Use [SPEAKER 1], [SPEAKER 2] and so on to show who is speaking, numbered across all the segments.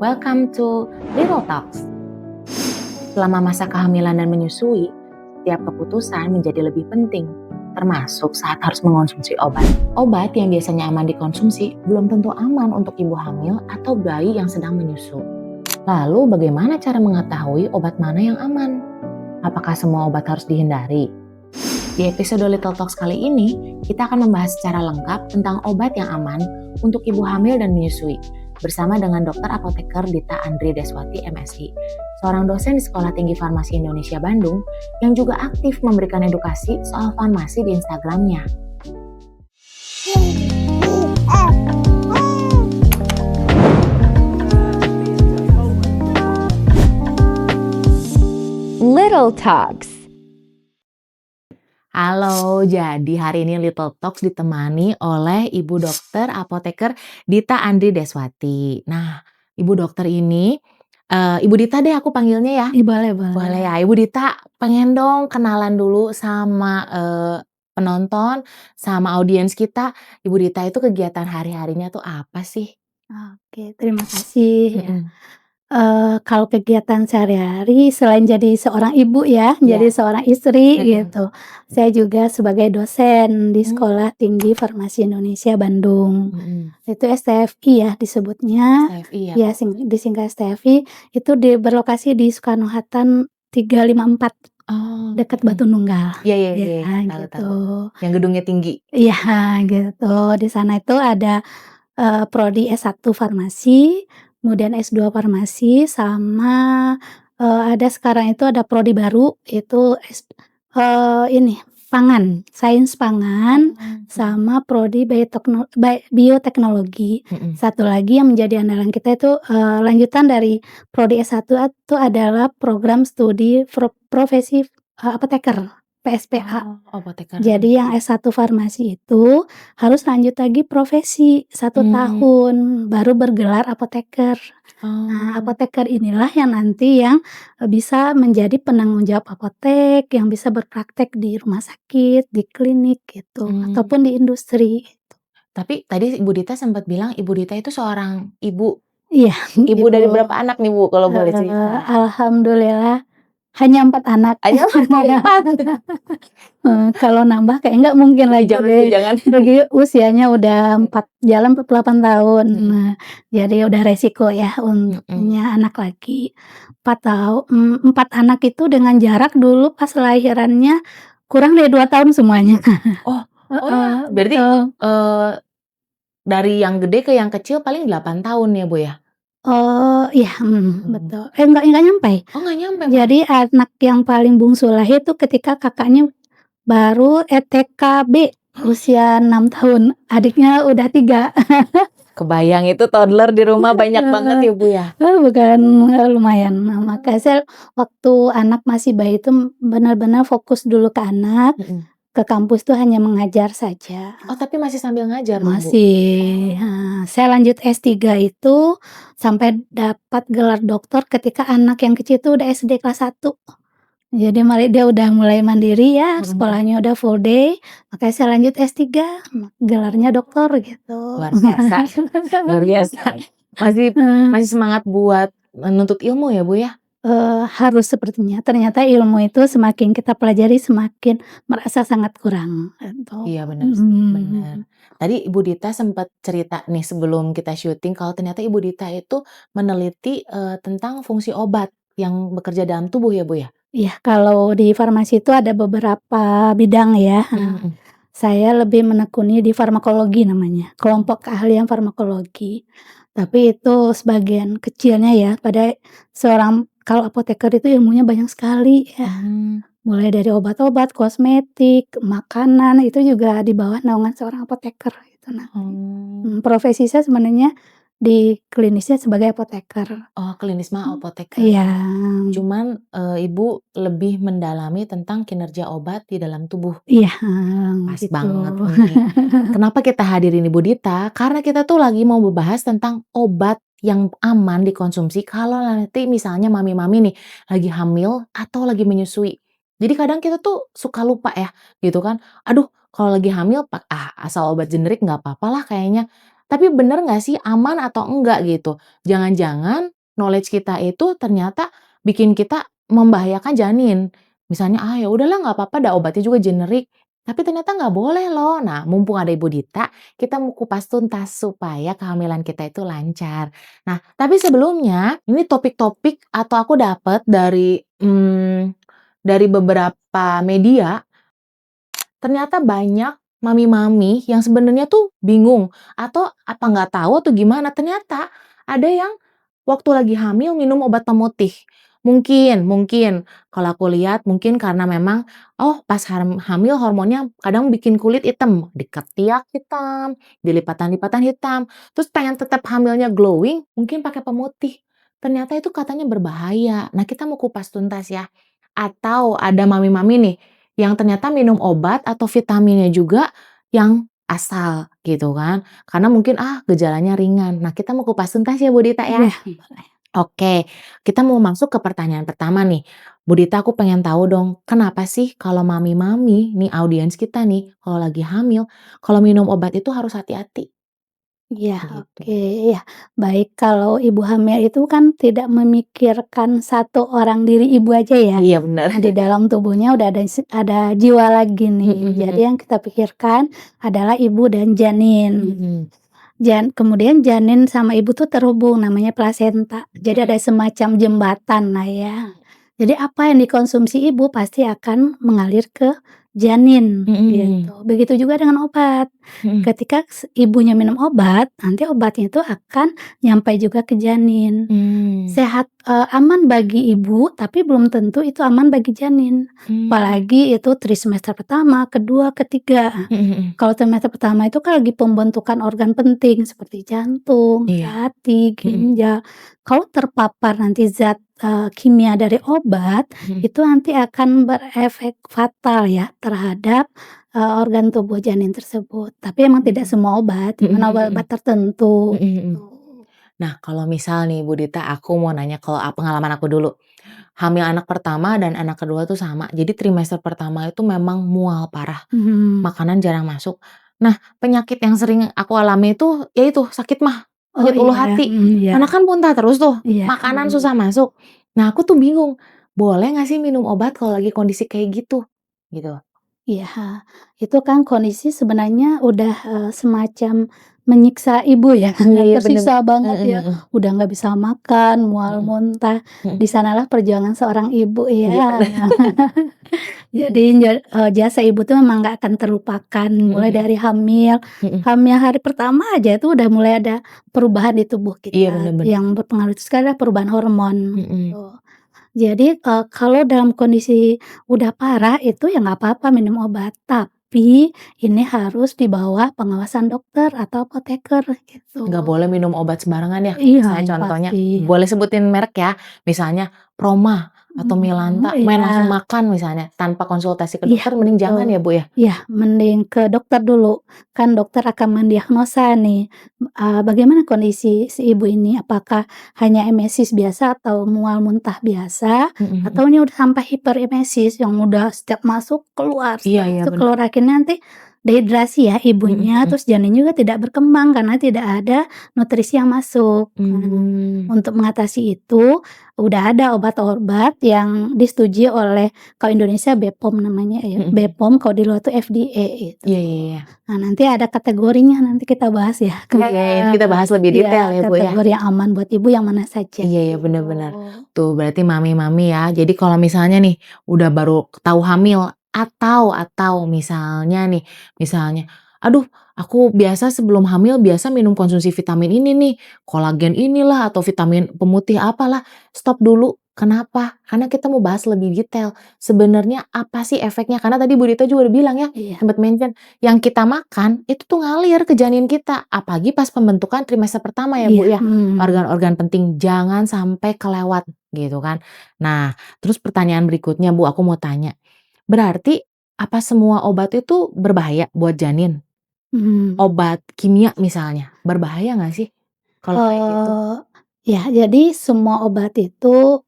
[SPEAKER 1] Welcome to Little Talks. Selama masa kehamilan dan menyusui, setiap keputusan menjadi lebih penting, termasuk saat harus mengonsumsi obat. Obat yang biasanya aman dikonsumsi belum tentu aman untuk ibu hamil atau bayi yang sedang menyusu. Lalu bagaimana cara mengetahui obat mana yang aman? Apakah semua obat harus dihindari? Di episode Little Talks kali ini, kita akan membahas secara lengkap tentang obat yang aman untuk ibu hamil dan menyusui, bersama dengan dokter apoteker Dita Andri Deswati MSI, seorang dosen di Sekolah Tinggi Farmasi Indonesia Bandung yang juga aktif memberikan edukasi soal farmasi di Instagramnya.
[SPEAKER 2] Little Talks.
[SPEAKER 1] Halo, jadi hari ini Little Talks ditemani oleh Ibu Dokter Apoteker Dita Andri Deswati. Nah, Ibu Dokter ini, Ibu Dita deh aku panggilnya ya.
[SPEAKER 2] Boleh.
[SPEAKER 1] Boleh ya, Ibu Dita pengen dong kenalan dulu sama penonton, sama audiens kita. Ibu Dita itu kegiatan hari-harinya tuh apa sih?
[SPEAKER 2] Oke, terima kasih ya.
[SPEAKER 1] Mm-mm.
[SPEAKER 2] Kalau kegiatan sehari-hari selain jadi seorang ibu ya,
[SPEAKER 1] Iya.
[SPEAKER 2] jadi seorang istri
[SPEAKER 1] Mm-mm.
[SPEAKER 2] gitu. Saya juga sebagai dosen di
[SPEAKER 1] Hmm.
[SPEAKER 2] Sekolah Tinggi Farmasi Indonesia Bandung.
[SPEAKER 1] Mm-mm.
[SPEAKER 2] Itu STFI ya disebutnya.
[SPEAKER 1] STFI ya.
[SPEAKER 2] Ya, disingkat STFI. Itu berlokasi di Soekarno-Hatta 354
[SPEAKER 1] Oh,
[SPEAKER 2] dekat
[SPEAKER 1] mm-mm.
[SPEAKER 2] Batu Nunggal.
[SPEAKER 1] Iya,
[SPEAKER 2] Ya,
[SPEAKER 1] tahu.
[SPEAKER 2] gitu.
[SPEAKER 1] Yang gedungnya tinggi.
[SPEAKER 2] Iya, gitu. Di sana itu ada prodi S1 farmasi, kemudian S2 farmasi, sama ada sekarang itu ada prodi baru itu ini sains pangan, sama prodi bioteknologi.
[SPEAKER 1] Mm-mm.
[SPEAKER 2] Satu lagi yang menjadi andalan kita itu lanjutan dari prodi S1 itu adalah program studi profesi apoteker, PSPA.
[SPEAKER 1] Oh, apoteker.
[SPEAKER 2] Jadi yang S1 farmasi itu harus lanjut lagi profesi 1 tahun, baru bergelar apoteker. Nah, apoteker inilah yang nanti yang bisa menjadi penanggung jawab apotek, yang bisa berpraktek di rumah sakit, di klinik gitu, ataupun di industri.
[SPEAKER 1] Tapi tadi Ibu Dita sempat bilang Ibu Dita itu seorang ibu.
[SPEAKER 2] Iya,
[SPEAKER 1] Ibu dari berapa anak nih Bu kalau boleh cerita?
[SPEAKER 2] Alhamdulillah hanya 4 anak.
[SPEAKER 1] Hanya 4.
[SPEAKER 2] Kalau nambah kayak nggak mungkin lagi deh.
[SPEAKER 1] Jangan.
[SPEAKER 2] Lagi usianya udah 8 tahun. Nah, jadi udah resiko ya untuk punya anak lagi. 4 anak itu dengan jarak dulu pas lahirannya kurang dari 2 tahun semuanya.
[SPEAKER 1] Oh ya, berarti dari yang gede ke yang kecil paling 8 tahun ya Bu ya?
[SPEAKER 2] Iya, betul. Nggak nyampe.
[SPEAKER 1] Oh nggak nyampe.
[SPEAKER 2] Jadi anak yang paling bungsu lahir tuh ketika kakaknya baru TKB usia 6 tahun, adiknya udah 3.
[SPEAKER 1] Kebayang itu toddler di rumah banyak banget ya Bu ya?
[SPEAKER 2] Bukan, lumayan. Nah, makanya saya waktu anak masih bayi itu benar-benar fokus dulu ke anak, ke kampus tuh hanya mengajar saja.
[SPEAKER 1] Oh tapi masih sambil ngajar dong Bu?
[SPEAKER 2] Masih. Saya lanjut S3 itu sampai dapat gelar doktor ketika anak yang kecil itu udah SD kelas 1. Jadi dia udah mulai mandiri ya, sekolahnya udah full day, makanya saya lanjut S3, gelarnya doktor gitu.
[SPEAKER 1] Luar biasa. Masih semangat buat menuntut ilmu ya Bu ya?
[SPEAKER 2] Harus sepertinya. Ternyata ilmu itu semakin kita pelajari semakin merasa sangat kurang gitu.
[SPEAKER 1] Iya benar. Tadi Ibu Dita sempat cerita nih sebelum kita syuting kalau ternyata Ibu Dita itu meneliti tentang fungsi obat yang bekerja dalam tubuh ya Bu ya?
[SPEAKER 2] Iya, kalau di farmasi itu ada beberapa bidang ya. Saya lebih menekuni di farmakologi namanya, kelompok keahlian farmakologi. Tapi itu sebagian kecilnya ya, kalau apoteker itu ilmunya banyak sekali ya. Mulai dari obat-obat, kosmetik, makanan, itu juga di bawah naungan seorang apoteker gitu nanti. Profesi saya sebenarnya di klinisnya sebagai apoteker.
[SPEAKER 1] Oh klinis mah apoteker.
[SPEAKER 2] Iya.
[SPEAKER 1] Cuman Ibu lebih mendalami tentang kinerja obat di dalam tubuh.
[SPEAKER 2] Iya,
[SPEAKER 1] Pas
[SPEAKER 2] gitu.
[SPEAKER 1] banget nih. Kenapa kita hadirin Ibu Dita? Karena kita tuh lagi mau membahas tentang obat yang aman dikonsumsi kalau nanti misalnya mami-mami nih lagi hamil atau lagi menyusui. Jadi kadang kita tuh suka lupa ya gitu kan. Aduh kalau lagi hamil asal obat generik nggak apa-apa lah kayaknya. tapi bener nggak sih aman atau enggak gitu? Jangan-jangan knowledge kita itu ternyata bikin kita membahayakan janin. Misalnya, "Ah, ya udahlah nggak apa-apa dah obatnya juga generik." Tapi ternyata nggak boleh loh. Nah, mumpung ada Ibu Dita, kita mau kupas tuntas supaya kehamilan kita itu lancar. Nah, tapi sebelumnya ini topik-topik atau aku dapat dari beberapa media, ternyata banyak mami-mami yang sebenarnya tuh bingung atau apa nggak tahu atau gimana, ternyata ada yang waktu lagi hamil minum obat pemutih. Mungkin mungkin kalau aku lihat mungkin karena memang, oh pas hamil hormonnya kadang bikin kulit hitam, di ketiak hitam, di lipatan-lipatan hitam, terus pengen tetap hamilnya glowing, mungkin pakai pemutih. Ternyata itu katanya berbahaya. Nah, kita mau kupas tuntas ya. Atau ada mami-mami nih yang ternyata minum obat atau vitaminnya juga yang asal gitu kan, karena mungkin, gejalanya ringan. Nah, kita mau kupas tuntas ya Bu Dita ya.
[SPEAKER 2] Iya, boleh.
[SPEAKER 1] Oke, kita mau masuk ke pertanyaan pertama nih. Bu Dita aku pengen tahu dong, kenapa sih kalau mami-mami nih audiens kita nih, kalau lagi hamil, kalau minum obat itu harus hati-hati?
[SPEAKER 2] Iya,
[SPEAKER 1] Gitu.
[SPEAKER 2] oke, ya. Baik, kalau ibu hamil itu kan tidak memikirkan satu orang diri ibu aja ya.
[SPEAKER 1] Iya bener.
[SPEAKER 2] Nah, di dalam tubuhnya udah ada jiwa lagi nih.
[SPEAKER 1] Mhm
[SPEAKER 2] Jadi
[SPEAKER 1] mhm.
[SPEAKER 2] yang kita pikirkan adalah ibu dan janin.
[SPEAKER 1] Mhm.
[SPEAKER 2] Kemudian janin sama ibu tuh terhubung namanya plasenta. Jadi ada semacam jembatan lah ya. Jadi apa yang dikonsumsi ibu pasti akan mengalir ke janin
[SPEAKER 1] Mhm.
[SPEAKER 2] gitu. Begitu juga dengan obat.
[SPEAKER 1] Mhm.
[SPEAKER 2] Ketika ibunya minum obat, nanti obatnya itu akan nyampai juga ke janin.
[SPEAKER 1] Mmm.
[SPEAKER 2] Sehat, aman bagi ibu, tapi belum tentu itu aman bagi janin.
[SPEAKER 1] Mmm.
[SPEAKER 2] Apalagi itu trimester pertama, kedua, ketiga.
[SPEAKER 1] Mhm mhm.
[SPEAKER 2] Kalau trimester pertama itu kan lagi pembentukan organ penting seperti jantung,
[SPEAKER 1] Iya.
[SPEAKER 2] hati,
[SPEAKER 1] Mhm.
[SPEAKER 2] ginjal. Kalau terpapar nanti zat, kimia dari obat,
[SPEAKER 1] Mhm.
[SPEAKER 2] itu nanti akan berefek fatal ya terhadap, organ tubuh janin tersebut. Tapi emang tidak
[SPEAKER 1] Mhm.
[SPEAKER 2] semua obat,
[SPEAKER 1] Mhm
[SPEAKER 2] cuman
[SPEAKER 1] mhm
[SPEAKER 2] obat-obat tertentu,
[SPEAKER 1] mhm. Mhm mhm.
[SPEAKER 2] gitu.
[SPEAKER 1] Nah, kalau misal nih Bu Dita, aku mau nanya kalau pengalaman aku dulu. Hamil anak pertama dan anak kedua tuh sama. Jadi trimester pertama itu memang mual parah,
[SPEAKER 2] Mhm.
[SPEAKER 1] makanan jarang masuk. Nah, penyakit yang sering aku alami itu, ya itu sakit mah,
[SPEAKER 2] Oh
[SPEAKER 1] sakit ulu
[SPEAKER 2] iya,
[SPEAKER 1] hati.
[SPEAKER 2] iya,
[SPEAKER 1] Karena kan muntah terus tuh,
[SPEAKER 2] iya,
[SPEAKER 1] makanan susah masuk. Nah, aku tuh bingung, boleh nggak sih minum obat kalau lagi kondisi kayak gitu? Gitu.
[SPEAKER 2] iya, itu kan kondisi sebenarnya udah, semacam menyiksa ibu ya,
[SPEAKER 1] Iya iya, bener.
[SPEAKER 2] tersiksa banget
[SPEAKER 1] Heeh
[SPEAKER 2] ya,
[SPEAKER 1] heeh.
[SPEAKER 2] udah nggak bisa makan, mual
[SPEAKER 1] Mhm
[SPEAKER 2] muntah,
[SPEAKER 1] mhm.
[SPEAKER 2] di sanalah perjuangan seorang ibu
[SPEAKER 1] Iya
[SPEAKER 2] ya.
[SPEAKER 1] bener.
[SPEAKER 2] Jadi jasa ibu tuh memang nggak akan terlupakan, mulai
[SPEAKER 1] Mhm
[SPEAKER 2] dari hamil,
[SPEAKER 1] mhm.
[SPEAKER 2] hamil hari pertama aja itu udah mulai ada perubahan di tubuh
[SPEAKER 1] Iya
[SPEAKER 2] kita,
[SPEAKER 1] bener bener.
[SPEAKER 2] yang berpengaruh itu sekali adalah perubahan hormon,
[SPEAKER 1] Mhm.
[SPEAKER 2] gitu. Jadi, kalau dalam kondisi udah parah itu ya nggak apa-apa minum obat, tapi ini harus di bawah pengawasan dokter atau apoteker
[SPEAKER 1] Nggak
[SPEAKER 2] gitu.
[SPEAKER 1] boleh minum obat sembarangan ya, kayak
[SPEAKER 2] Iya,
[SPEAKER 1] misalnya contohnya,
[SPEAKER 2] pasti.
[SPEAKER 1] boleh sebutin merek ya, misalnya Proma atau
[SPEAKER 2] Mhm,
[SPEAKER 1] Milanta, main
[SPEAKER 2] iya.
[SPEAKER 1] langsung makan misalnya, tanpa konsultasi ke
[SPEAKER 2] Iya,
[SPEAKER 1] dokter mending jangan
[SPEAKER 2] betul.
[SPEAKER 1] ya, Bu, ya?
[SPEAKER 2] Iya, mending ke dokter dulu. Kan dokter akan mendiagnosa nih, bagaimana kondisi si ibu ini, apakah hanya emesis biasa atau mual muntah biasa,
[SPEAKER 1] Mhm
[SPEAKER 2] atau
[SPEAKER 1] mhm.
[SPEAKER 2] ini udah sampai hiperemesis yang udah setiap masuk keluar,
[SPEAKER 1] Iya
[SPEAKER 2] setiap
[SPEAKER 1] iya,
[SPEAKER 2] masuk
[SPEAKER 1] bener.
[SPEAKER 2] keluar, akhirnya nanti dehidrasi ya
[SPEAKER 1] Mhm
[SPEAKER 2] ibunya,
[SPEAKER 1] mhm.
[SPEAKER 2] terus janin juga tidak berkembang karena tidak ada nutrisi yang masuk. Nah,
[SPEAKER 1] Mmm.
[SPEAKER 2] untuk mengatasi itu, udah ada obat-obat yang disetujui oleh kalau Indonesia BPOM namanya ya,
[SPEAKER 1] Mhm mhm.
[SPEAKER 2] BPOM kalau di luar itu FDA itu.
[SPEAKER 1] Iya iya iya.
[SPEAKER 2] Nah, nanti ada kategorinya nanti kita bahas ya.
[SPEAKER 1] Iya iya, itu kita bahas lebih detail
[SPEAKER 2] Iya,
[SPEAKER 1] ya, Bu, ya?
[SPEAKER 2] kategori yang aman buat ibu yang mana saja
[SPEAKER 1] Iya iya, bener
[SPEAKER 2] gitu.
[SPEAKER 1] bener. Tuh berarti mami-mami ya, jadi kalau misalnya nih, udah baru tahu hamil atau misalnya nih, misalnya, "Aduh, aku biasa sebelum hamil biasa minum konsumsi vitamin ini nih, kolagen inilah atau vitamin pemutih apalah." Stop dulu. Kenapa? Karena kita mau bahas lebih detail. Sebenarnya apa sih efeknya? Karena tadi Bu Dita juga udah bilang ya,
[SPEAKER 2] Iya,
[SPEAKER 1] sempat mention, yang kita makan itu tuh ngalir ke janin kita, apalagi pas pembentukan trimester pertama ya,
[SPEAKER 2] iya,
[SPEAKER 1] Bu, ya.
[SPEAKER 2] mhm,
[SPEAKER 1] Organ-organ penting jangan sampai kelewat gitu kan. Nah, terus pertanyaan berikutnya Bu, aku mau tanya, berarti apa semua obat itu berbahaya buat janin?
[SPEAKER 2] mhm.
[SPEAKER 1] Obat kimia misalnya, berbahaya nggak sih kalau kayak gitu?
[SPEAKER 2] Eee, ya jadi semua obat itu,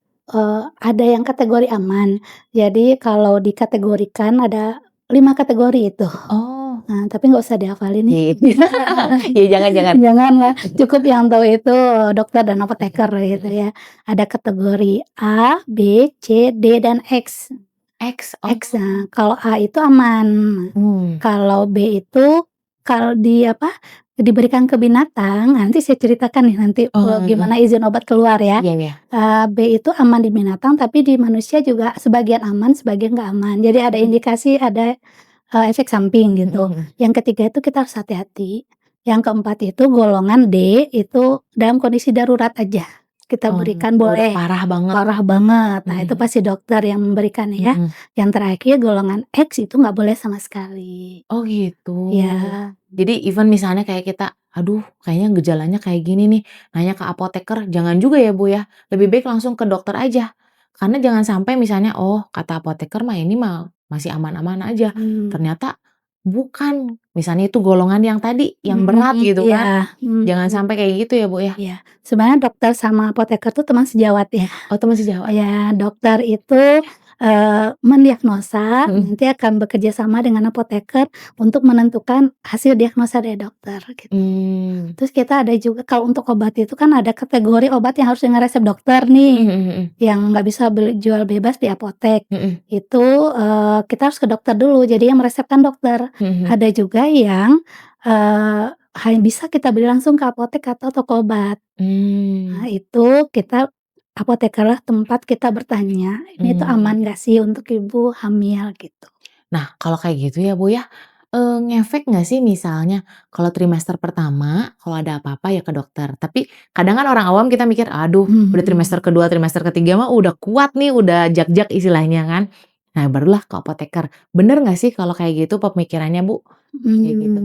[SPEAKER 2] ada yang kategori aman. Jadi kalau dikategorikan ada 5 kategori itu.
[SPEAKER 1] Oh,
[SPEAKER 2] Tapi nggak usah dihafalin nih.
[SPEAKER 1] Ya jangan.
[SPEAKER 2] Janganlah, cukup yang tahu itu dokter dan apoteker gitu ya. Ada kategori A, B, C, D, dan X.
[SPEAKER 1] X,
[SPEAKER 2] X, nah kalau A itu aman. Kalau B itu kalau diberikan ke binatang, nanti saya ceritakan nih nanti gimana izin obat keluar ya.
[SPEAKER 1] Iya.
[SPEAKER 2] B itu aman di binatang, tapi di manusia juga sebagian aman, sebagian nggak aman. Jadi ada indikasi ada efek samping gitu. Yang ketiga itu kita harus hati-hati. Yang keempat itu golongan D itu dalam kondisi darurat aja kita berikan boleh.
[SPEAKER 1] Parah banget.
[SPEAKER 2] Parah banget. Nah itu pasti dokter yang memberikan ya. Yang terakhir golongan X itu nggak boleh sama sekali.
[SPEAKER 1] Oh gitu.
[SPEAKER 2] Ya.
[SPEAKER 1] Jadi even misalnya kayak kita, aduh kayaknya gejalanya kayak gini nih, nanya ke apoteker, jangan juga ya Bu ya, lebih baik langsung ke dokter aja. Karena jangan sampai misalnya, oh kata apoteker mah ini mah masih aman-aman aja, ternyata bukan, misalnya itu golongan yang tadi, yang berat gitu kan. Jangan sampai kayak gitu ya Bu ya?
[SPEAKER 2] Iya, sebenarnya dokter sama apoteker tuh teman sejawat ya.
[SPEAKER 1] Oh teman sejawat?
[SPEAKER 2] Ya, dokter itu mendiagnosa, nanti akan bekerja sama dengan apoteker untuk menentukan hasil diagnosa dari dokter gitu. Terus kita ada juga kalau untuk obat itu kan ada kategori obat yang harus dengan resep dokter nih, yang nggak bisa jual bebas di apotek. Itu kita harus ke dokter dulu, jadi yang meresepkan dokter. Ada juga yang hanya bisa kita beli langsung ke apotek atau toko obat. Nah itu kita apotekerlah tempat kita bertanya, ini tuh aman nggak sih untuk ibu hamil gitu.
[SPEAKER 1] Nah kalau kayak gitu ya Bu ya, ngefek nggak sih misalnya kalau trimester pertama, kalau ada apa-apa ya ke dokter. Tapi kadang kan orang awam kita mikir, aduh udah trimester kedua, trimester ketiga mah udah kuat nih, udah jak-jak istilahnya kan. Nah barulah ke apoteker. Bener nggak sih kalau kayak gitu pemikirannya Bu? Kayak gitu.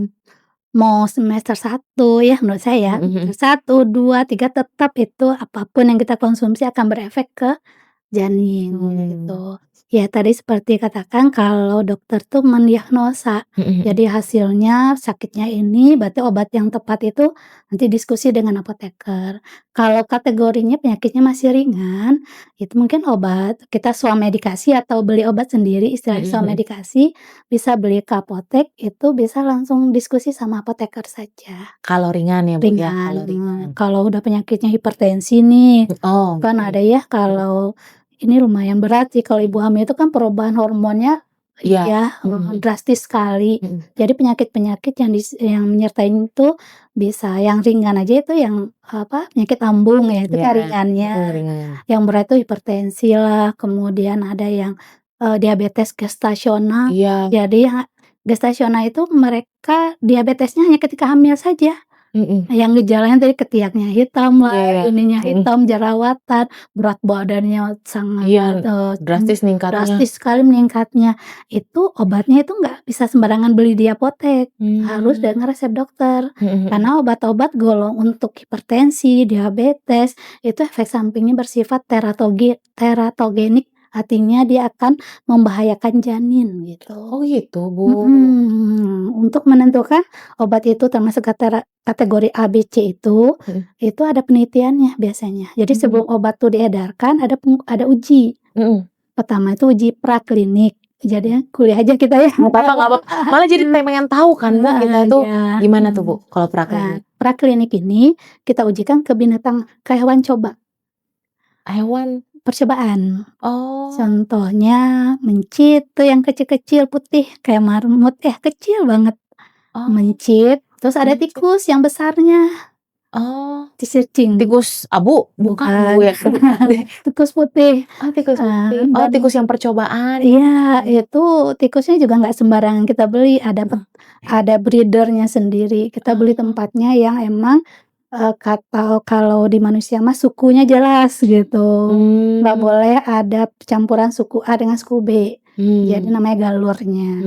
[SPEAKER 2] Mau semester 1 ya menurut saya, semester 1, 2, 3 tetap itu apapun yang kita konsumsi akan berefek ke janin gitu. Ya tadi seperti katakan kalau dokter tuh mendiagnosa, jadi hasilnya sakitnya ini berarti obat yang tepat itu nanti diskusi dengan apoteker. Kalau kategorinya penyakitnya masih ringan, itu mungkin obat kita swamedikasi atau beli obat sendiri istilahnya swamedikasi, bisa beli ke apotek itu bisa langsung diskusi sama apoteker saja.
[SPEAKER 1] Kalau ringan ya Bu ya? Kalau ringan.
[SPEAKER 2] Kalau udah penyakitnya hipertensi nih,
[SPEAKER 1] Oh.
[SPEAKER 2] kan ada ya kalau ini lumayan berat sih kalau ibu hamil itu kan perubahan hormonnya ya drastis sekali. Jadi penyakit-penyakit yang menyertain itu bisa yang ringan aja itu yang penyakit lambung ya itu kan ringannya. Yang berat itu hipertensi lah, kemudian ada yang diabetes gestasional. Jadi yang gestasional itu mereka diabetesnya hanya ketika hamil saja. Yang gejalanya tadi ketiaknya hitam lah, ininya hitam, jerawatan, berat badannya sangat
[SPEAKER 1] drastis meningkatnya.
[SPEAKER 2] drastis sekali meningkatnya. Itu obatnya itu nggak bisa sembarangan beli di apotek, harus dengan resep dokter. Karena obat-obat untuk hipertensi, diabetes, itu efek sampingnya bersifat teratogenik, artinya dia akan membahayakan janin gitu.
[SPEAKER 1] Oh gitu Bu?
[SPEAKER 2] Untuk menentukan obat itu termasuk kategori A, B, C itu ada penelitiannya biasanya. Jadi sebelum obat tuh diedarkan ada uji. Pertama itu uji praklinik. Jadi kuliah aja kita ya.
[SPEAKER 1] Nggak apa-apa. Malah jadi pengen tahu kan Bu kita tuh gimana tuh Bu kalau praklinik?
[SPEAKER 2] Praklinik ini kita ujikan ke binatang, ke hewan coba.
[SPEAKER 1] Hewan
[SPEAKER 2] Percobaan.
[SPEAKER 1] Oh.
[SPEAKER 2] Contohnya mencit tuh yang kecil-kecil putih kayak marmut kecil banget. Mencit, terus ada tikus yang besarnya. Di-searching.
[SPEAKER 1] Tikus abu? Bukan Bu ya?
[SPEAKER 2] Tikus putih.
[SPEAKER 1] Tikus putih. Tikus yang percobaan.
[SPEAKER 2] Iya, itu tikusnya juga nggak sembarangan kita beli, ada breeder-nya sendiri. Kita beli tempatnya yang emang kalau di manusia mah sukunya jelas gitu. Nggak boleh ada campuran suku A dengan suku B. Jadi namanya galurnya.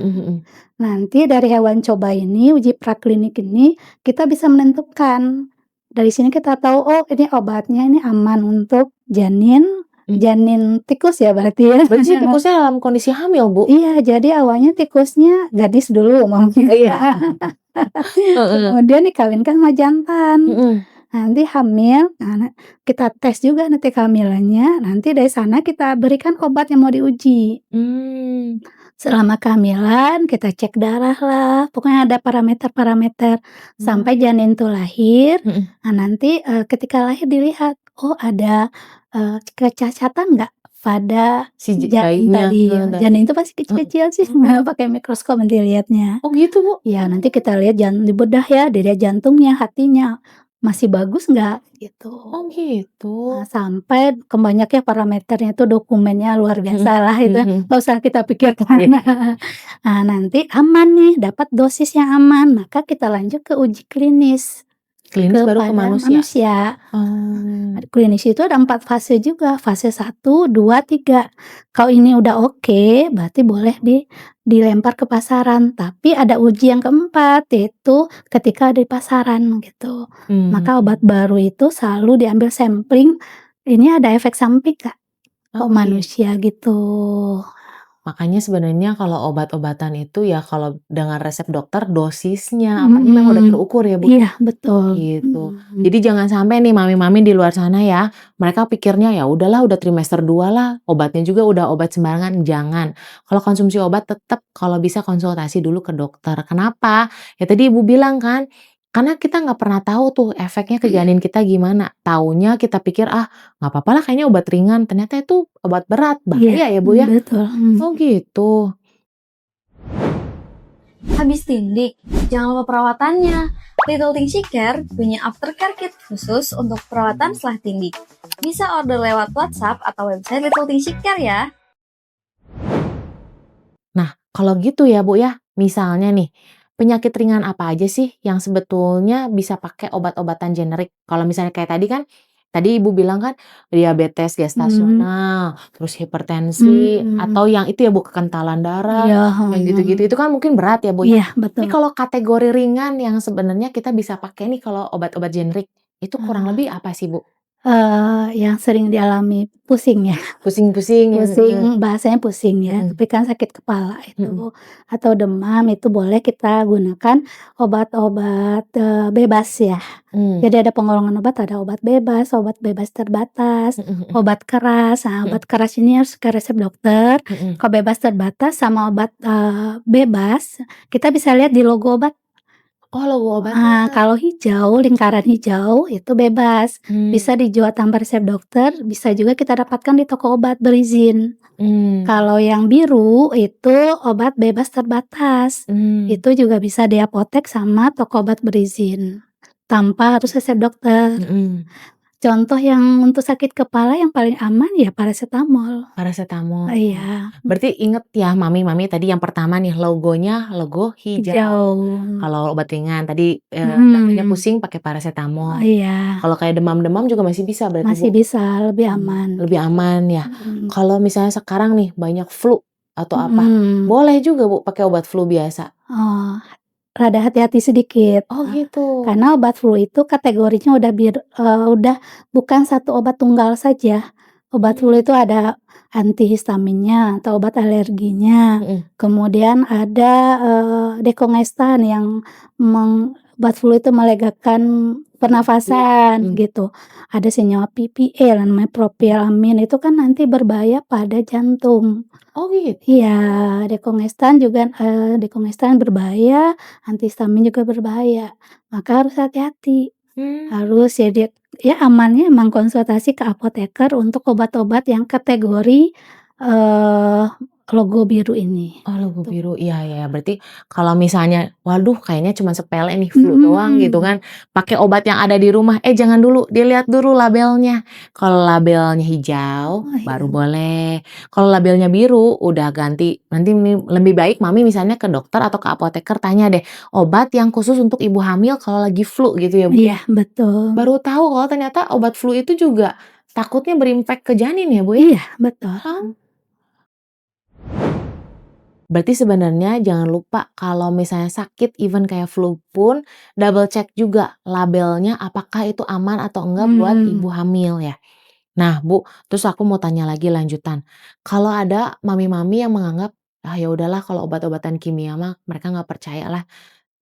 [SPEAKER 2] Nanti dari hewan coba ini, uji praklinik ini, kita bisa menentukan. Dari sini kita tahu, oh ini obatnya ini aman untuk janin tikus ya berarti ya.
[SPEAKER 1] Berarti tikusnya dalam kondisi hamil Bu?
[SPEAKER 2] Iya, jadi awalnya tikusnya gadis dulu maunya. Kemudian dikawinkan sama jantan. Nanti hamil, kita tes juga nanti kehamilannya, nanti dari sana kita berikan obat yang mau diuji. Selama kehamilan kita cek darah lah, pokoknya ada parameter-parameter
[SPEAKER 1] Mmm,
[SPEAKER 2] sampai janin tuh lahir.
[SPEAKER 1] mhm.
[SPEAKER 2] Nah nanti, ketika lahir dilihat, oh ada, kecacatan nggak pada
[SPEAKER 1] Si
[SPEAKER 2] janin
[SPEAKER 1] bayinya,
[SPEAKER 2] tadi.
[SPEAKER 1] tadi.
[SPEAKER 2] Janin itu pasti
[SPEAKER 1] Heeh.
[SPEAKER 2] kecil-kecil sih,
[SPEAKER 1] Oh.
[SPEAKER 2] pakai mikroskop nanti lihatnya.
[SPEAKER 1] Oh gitu, Bu?
[SPEAKER 2] Ya nanti
[SPEAKER 1] Oh.
[SPEAKER 2] kita lihat dibedah ya, dilihat jantungnya, hatinya, masih bagus nggak, gitu.
[SPEAKER 1] Oh gitu.
[SPEAKER 2] Sampai banyaknya parameternya itu dokumennya luar
[SPEAKER 1] Mhm,
[SPEAKER 2] biasalah itu,
[SPEAKER 1] mhm.
[SPEAKER 2] nggak usah kita pikirkan.
[SPEAKER 1] Iya.
[SPEAKER 2] Nah, nanti aman nih, dapat dosis yang aman, maka kita lanjut ke uji klinis
[SPEAKER 1] Klinis baru ke
[SPEAKER 2] kepada
[SPEAKER 1] manusia?
[SPEAKER 2] manusia.
[SPEAKER 1] Oh.
[SPEAKER 2] Klinis itu ada 4 fase juga, fase 1, 2, 3. Kalau ini udah oke, berarti boleh dilempar ke pasaran, tapi ada uji yang keempat, yaitu ketika di pasaran gitu. Maka obat
[SPEAKER 1] Mmm.
[SPEAKER 2] baru itu selalu diambil sampling, ini ada efek samping nggak ke
[SPEAKER 1] Oh gitu.
[SPEAKER 2] manusia gitu.
[SPEAKER 1] Makanya sebenarnya kalau obat-obatan itu ya kalau dengan resep dokter dosisnya, apanya memang udah
[SPEAKER 2] Mhm,
[SPEAKER 1] terukur ya, Bu,
[SPEAKER 2] iya betul,
[SPEAKER 1] gitu.
[SPEAKER 2] mhm.
[SPEAKER 1] Jadi jangan sampai nih mami-mami di luar sana ya, mereka pikirnya, "Ya udahlah udah trimester 2 lah, obatnya juga udah obat sembarangan." Jangan. Kalau konsumsi obat tetap kalau bisa konsultasi dulu ke dokter. Kenapa? Ya tadi Ibu bilang kan, karena kita nggak pernah tahu tuh efeknya ke janin kita gimana. Taunya kita pikir, "Ah, nggak apa-apa lah kayaknya obat ringan." Ternyata itu obat berat,
[SPEAKER 2] Iya,
[SPEAKER 1] bahaya ya, Bu, ya?
[SPEAKER 2] betul,
[SPEAKER 1] Oh gitu.
[SPEAKER 3] Habis tindik, jangan lupa perawatannya. Little Things She Care punya aftercare kit khusus untuk perawatan setelah tindik. Bisa order lewat WhatsApp atau website Little Things She Care ya.
[SPEAKER 1] Nah, kalau gitu ya, Bu, ya, misalnya nih, penyakit ringan apa aja sih yang sebetulnya bisa pakai obat-obatan generik? Kalau misalnya kayak tadi kan, tadi Ibu bilang kan diabetes
[SPEAKER 2] mhm,
[SPEAKER 1] gestasional, terus hipertensi,
[SPEAKER 2] mhm,
[SPEAKER 1] atau yang itu ya, Bu, kekentalan darah,
[SPEAKER 2] iya,
[SPEAKER 1] yang
[SPEAKER 2] heeh,
[SPEAKER 1] gitu-gitu, itu kan mungkin berat ya, Bu, ya.
[SPEAKER 2] iya
[SPEAKER 1] Ini
[SPEAKER 2] betul.
[SPEAKER 1] kalau kategori ringan yang sebenarnya kita bisa pakai nih kalau obat-obat generik, itu kurang lebih apa sih, Bu?
[SPEAKER 2] Yang sering dialami pusing ya,
[SPEAKER 1] Pusing-pusing yang
[SPEAKER 2] pusing bahasanya pusing ya,
[SPEAKER 1] mhm,
[SPEAKER 2] tapi kan sakit kepala
[SPEAKER 1] mhm,
[SPEAKER 2] itu, atau demam itu boleh kita gunakan obat-obat, bebas ya.
[SPEAKER 1] mmm,
[SPEAKER 2] Jadi ada penggolongan obat bebas terbatas,
[SPEAKER 1] mhm, mhm,
[SPEAKER 2] obat keras. Nah,
[SPEAKER 1] mhm,
[SPEAKER 2] obat keras ini harus ke resep dokter.
[SPEAKER 1] mhm.
[SPEAKER 2] Kalau bebas terbatas sama obat, bebas, kita bisa lihat di logo obat.
[SPEAKER 1] Oh, logo obatnya.
[SPEAKER 2] Kalau hijau, lingkaran hijau itu bebas,
[SPEAKER 1] Mmm,
[SPEAKER 2] bisa dijual tanpa resep dokter, bisa juga kita dapatkan di toko obat berizin.
[SPEAKER 1] mmm,
[SPEAKER 2] Kalau yang biru itu obat bebas terbatas,
[SPEAKER 1] mmm,
[SPEAKER 2] itu juga bisa di apotek sama toko obat berizin, tanpa harus resep dokter.
[SPEAKER 1] mhm,
[SPEAKER 2] Contoh yang untuk sakit kepala yang paling aman ya parasetamol.
[SPEAKER 1] parasetamol.
[SPEAKER 2] Iya,
[SPEAKER 1] Berarti inget ya mami-mami tadi yang pertama nih logonya logo hijau.
[SPEAKER 2] hijau.
[SPEAKER 1] Kalau obat ringan tadi, namanya
[SPEAKER 2] Mhm,
[SPEAKER 1] pusing pakai
[SPEAKER 2] oh
[SPEAKER 1] parasetamol.
[SPEAKER 2] iya,
[SPEAKER 1] Kalau kayak demam-demam juga masih bisa berarti,
[SPEAKER 2] masih
[SPEAKER 1] Bu?
[SPEAKER 2] bisa, lebih aman.
[SPEAKER 1] Lebih aman ya.
[SPEAKER 2] Mhm,
[SPEAKER 1] Kalau misalnya sekarang nih banyak flu atau apa,
[SPEAKER 2] mhm.
[SPEAKER 1] boleh juga, Bu, pakai obat flu biasa?
[SPEAKER 2] Oh, rada hati-hati sedikit,
[SPEAKER 1] Oh gitu.
[SPEAKER 2] karena obat flu itu kategorinya udah bukan satu obat tunggal saja. Obat flu
[SPEAKER 1] Mmm,
[SPEAKER 2] itu ada antihistaminnya atau obat alerginya,
[SPEAKER 1] mhm,
[SPEAKER 2] kemudian ada, dekongestan yang obat flu itu melegakan
[SPEAKER 1] flu,
[SPEAKER 2] pernafasan
[SPEAKER 1] mhm.
[SPEAKER 2] gitu. Ada senyawa PPA namanya propylamin itu kan nanti berbahaya pada jantung.
[SPEAKER 1] Oh gitu.
[SPEAKER 2] Iya, dekongestan berbahaya, antihistamin juga berbahaya, maka harus hati-hati.
[SPEAKER 1] Mmm.
[SPEAKER 2] Harus ya amannya emang konsultasi ke apoteker untuk obat-obat yang kategori, eee, logo biru ini,
[SPEAKER 1] Oh, logo
[SPEAKER 2] gitu.
[SPEAKER 1] biru, iya iya, iya. Berarti kalau misalnya, waduh kayaknya cuma sepele nih, flu doang gitu
[SPEAKER 2] Mhm.
[SPEAKER 1] kan, pakai obat yang ada di rumah, jangan dulu, dilihat dulu labelnya. Kalau labelnya hijau,
[SPEAKER 2] Oh
[SPEAKER 1] baru
[SPEAKER 2] iya,
[SPEAKER 1] boleh. Kalau labelnya biru, udah ganti. Nanti lebih baik mami misalnya ke dokter atau ke apoteker tanya deh, obat yang khusus untuk ibu hamil kalau lagi flu gitu ya, Bu,
[SPEAKER 2] iya
[SPEAKER 1] ya.
[SPEAKER 2] betul.
[SPEAKER 1] Baru tahu kalau ternyata obat flu itu juga takutnya berimpact ke janin ya, Bu, ya?
[SPEAKER 2] Iya betul.
[SPEAKER 1] Oh. Berarti sebenarnya jangan lupa kalau misalnya sakit even kayak flu pun double check juga labelnya apakah itu aman atau enggak buat
[SPEAKER 2] Mhm.
[SPEAKER 1] ibu hamil ya. Nah, Bu, terus aku mau tanya lagi lanjutan. Kalau ada mami-mami yang menganggap, "Ah, ya udahlah kalau obat-obatan kimia mah mereka nggak percaya lah."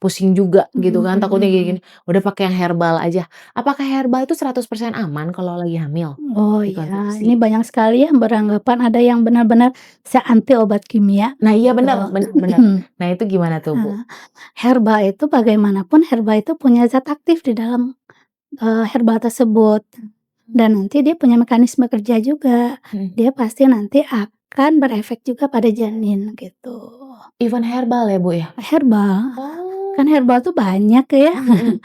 [SPEAKER 1] pusing juga gitu
[SPEAKER 2] Mhm
[SPEAKER 1] kan,
[SPEAKER 2] mhm
[SPEAKER 1] takutnya
[SPEAKER 2] mhm.
[SPEAKER 1] gini-gini, udah pakai yang herbal aja. Apakah herbal itu 100% aman kalau lagi hamil
[SPEAKER 2] Oh iya, ini
[SPEAKER 1] dikonsumsi?
[SPEAKER 2] banyak sekali yang beranggapan ada yang benar-benar se-anti obat kimia
[SPEAKER 1] Nah iya
[SPEAKER 2] gitu.
[SPEAKER 1] bener bener bener. Nah itu gimana tuh, Bu?
[SPEAKER 2] Heeh, herba itu bagaimanapun herba itu punya zat aktif di dalam, herbal tersebut dan nanti dia punya mekanisme kerja juga.
[SPEAKER 1] Mhm.
[SPEAKER 2] Dia pasti nanti akan berefek juga pada janin gitu.
[SPEAKER 1] Even herbal ya, Bu, ya?
[SPEAKER 2] Herbal, kan
[SPEAKER 1] Oh.
[SPEAKER 2] herbal tuh banyak ya,
[SPEAKER 1] Mhm mhm.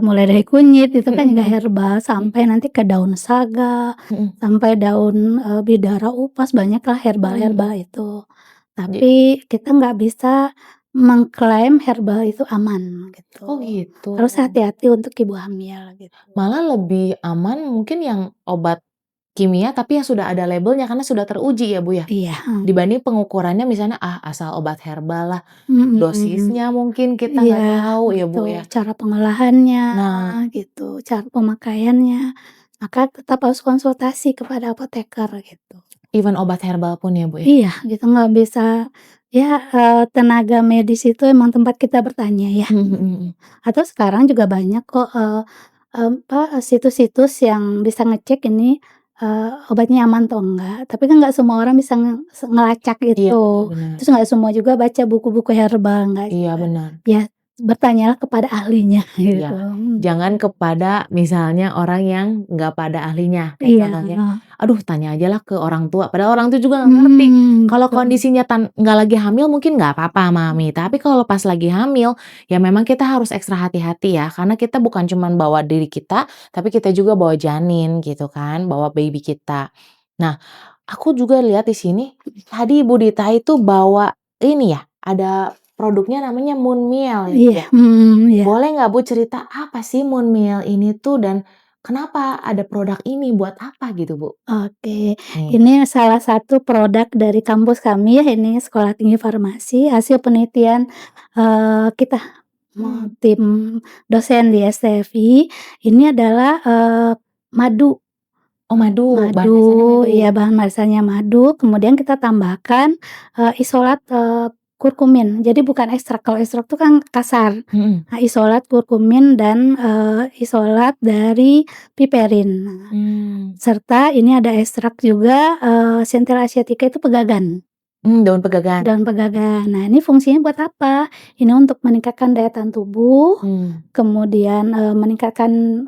[SPEAKER 2] mulai dari kunyit itu
[SPEAKER 1] Mhm
[SPEAKER 2] kan juga
[SPEAKER 1] mhm.
[SPEAKER 2] herbal,
[SPEAKER 1] Mhm
[SPEAKER 2] sampai nanti ke daun saga,
[SPEAKER 1] mhm.
[SPEAKER 2] sampai daun, bidara upas, banyaklah
[SPEAKER 1] Mhm mhm.
[SPEAKER 2] herbal-herbal itu.
[SPEAKER 1] Ja
[SPEAKER 2] Tapi kita nggak bisa mengklaim herbal itu aman gitu.
[SPEAKER 1] oh gitu.
[SPEAKER 2] Harus hati-hati untuk ibu hamil gitu.
[SPEAKER 1] Malah lebih aman mungkin yang obat kimia tapi yang sudah ada labelnya karena sudah teruji ya, Bu, ya?
[SPEAKER 2] Iya,
[SPEAKER 1] Dibanding pengukurannya misalnya, asal obat herbal lah,
[SPEAKER 2] mhm.
[SPEAKER 1] dosisnya mungkin kita
[SPEAKER 2] Iya,
[SPEAKER 1] nggak tahu ya, Bu,
[SPEAKER 2] betul.
[SPEAKER 1] ya?
[SPEAKER 2] Cara pengolahannya
[SPEAKER 1] Nah,
[SPEAKER 2] gitu, cara pemakaiannya, maka tetap harus konsultasi kepada apoteker gitu.
[SPEAKER 1] even obat herbal pun ya, Bu, ya?
[SPEAKER 2] Iya, gitu nggak bisa ya, tenaga medis itu emang tempat kita bertanya ya.
[SPEAKER 1] Mhm mhm mhm.
[SPEAKER 2] Atau sekarang juga banyak kok, situs-situs yang bisa ngecek ini, obatnya aman atau enggak, tapi kan nggak semua orang bisa ngelacak
[SPEAKER 1] Iya, benar
[SPEAKER 2] itu.
[SPEAKER 1] benar.
[SPEAKER 2] Terus nggak semua juga baca buku-buku herbal, nggak
[SPEAKER 1] Iya,
[SPEAKER 2] juga.
[SPEAKER 1] benar.
[SPEAKER 2] Ya bertanyalah kepada ahlinya
[SPEAKER 1] Iya,
[SPEAKER 2] gitu,
[SPEAKER 1] jangan kepada misalnya orang yang nggak pada ahlinya, kayak
[SPEAKER 2] iya,
[SPEAKER 1] contohnya, "Aduh tanya aja lah ke orang tua," padahal orang tua juga nggak ngerti. Kalau
[SPEAKER 2] betul.
[SPEAKER 1] kondisinya nggak lagi hamil mungkin nggak apa-apa Mami, tapi kalau pas lagi hamil, ya memang kita harus ekstra hati-hati ya, karena kita bukan cuman bawa diri kita, tapi kita juga bawa janin gitu kan, bawa baby kita. Nah, aku juga lihat di sini, tadi Ibu Dita itu bawa ini ya, ada produknya namanya Moon Meal ya, Bu,
[SPEAKER 2] Iya,
[SPEAKER 1] ya?
[SPEAKER 2] iya.
[SPEAKER 1] Boleh nggak Bu cerita apa sih Moon Meal ini tuh dan kenapa ada produk ini, buat apa gitu Bu?
[SPEAKER 2] Oke,
[SPEAKER 1] Nih.
[SPEAKER 2] ini salah satu produk dari kampus kami ya, ini Sekolah Tinggi Farmasi, hasil penelitian, kita,
[SPEAKER 1] Mmm.
[SPEAKER 2] tim dosen di STFI. Ini adalah, madu
[SPEAKER 1] Oh madu, bahan
[SPEAKER 2] madu,
[SPEAKER 1] dasarnya madu?
[SPEAKER 2] ya bahan dasarnya madu, kemudian kita tambahkan, isolat, kurkumin. Jadi bukan ekstrak, kalau ekstrak itu kan kasar.
[SPEAKER 1] Mhm.
[SPEAKER 2] Nah, isolat kurkumin dan, isolat dari piperin. Nah,
[SPEAKER 1] Mmm.
[SPEAKER 2] serta ini ada ekstrak juga, Centella asiatica itu pegagan,
[SPEAKER 1] Daun pegagan?
[SPEAKER 2] daun pegagan. Nah, ini fungsinya buat apa? Ini untuk meningkatkan daya tahan tubuh,
[SPEAKER 1] Mmm.
[SPEAKER 2] kemudian, meningkatkan,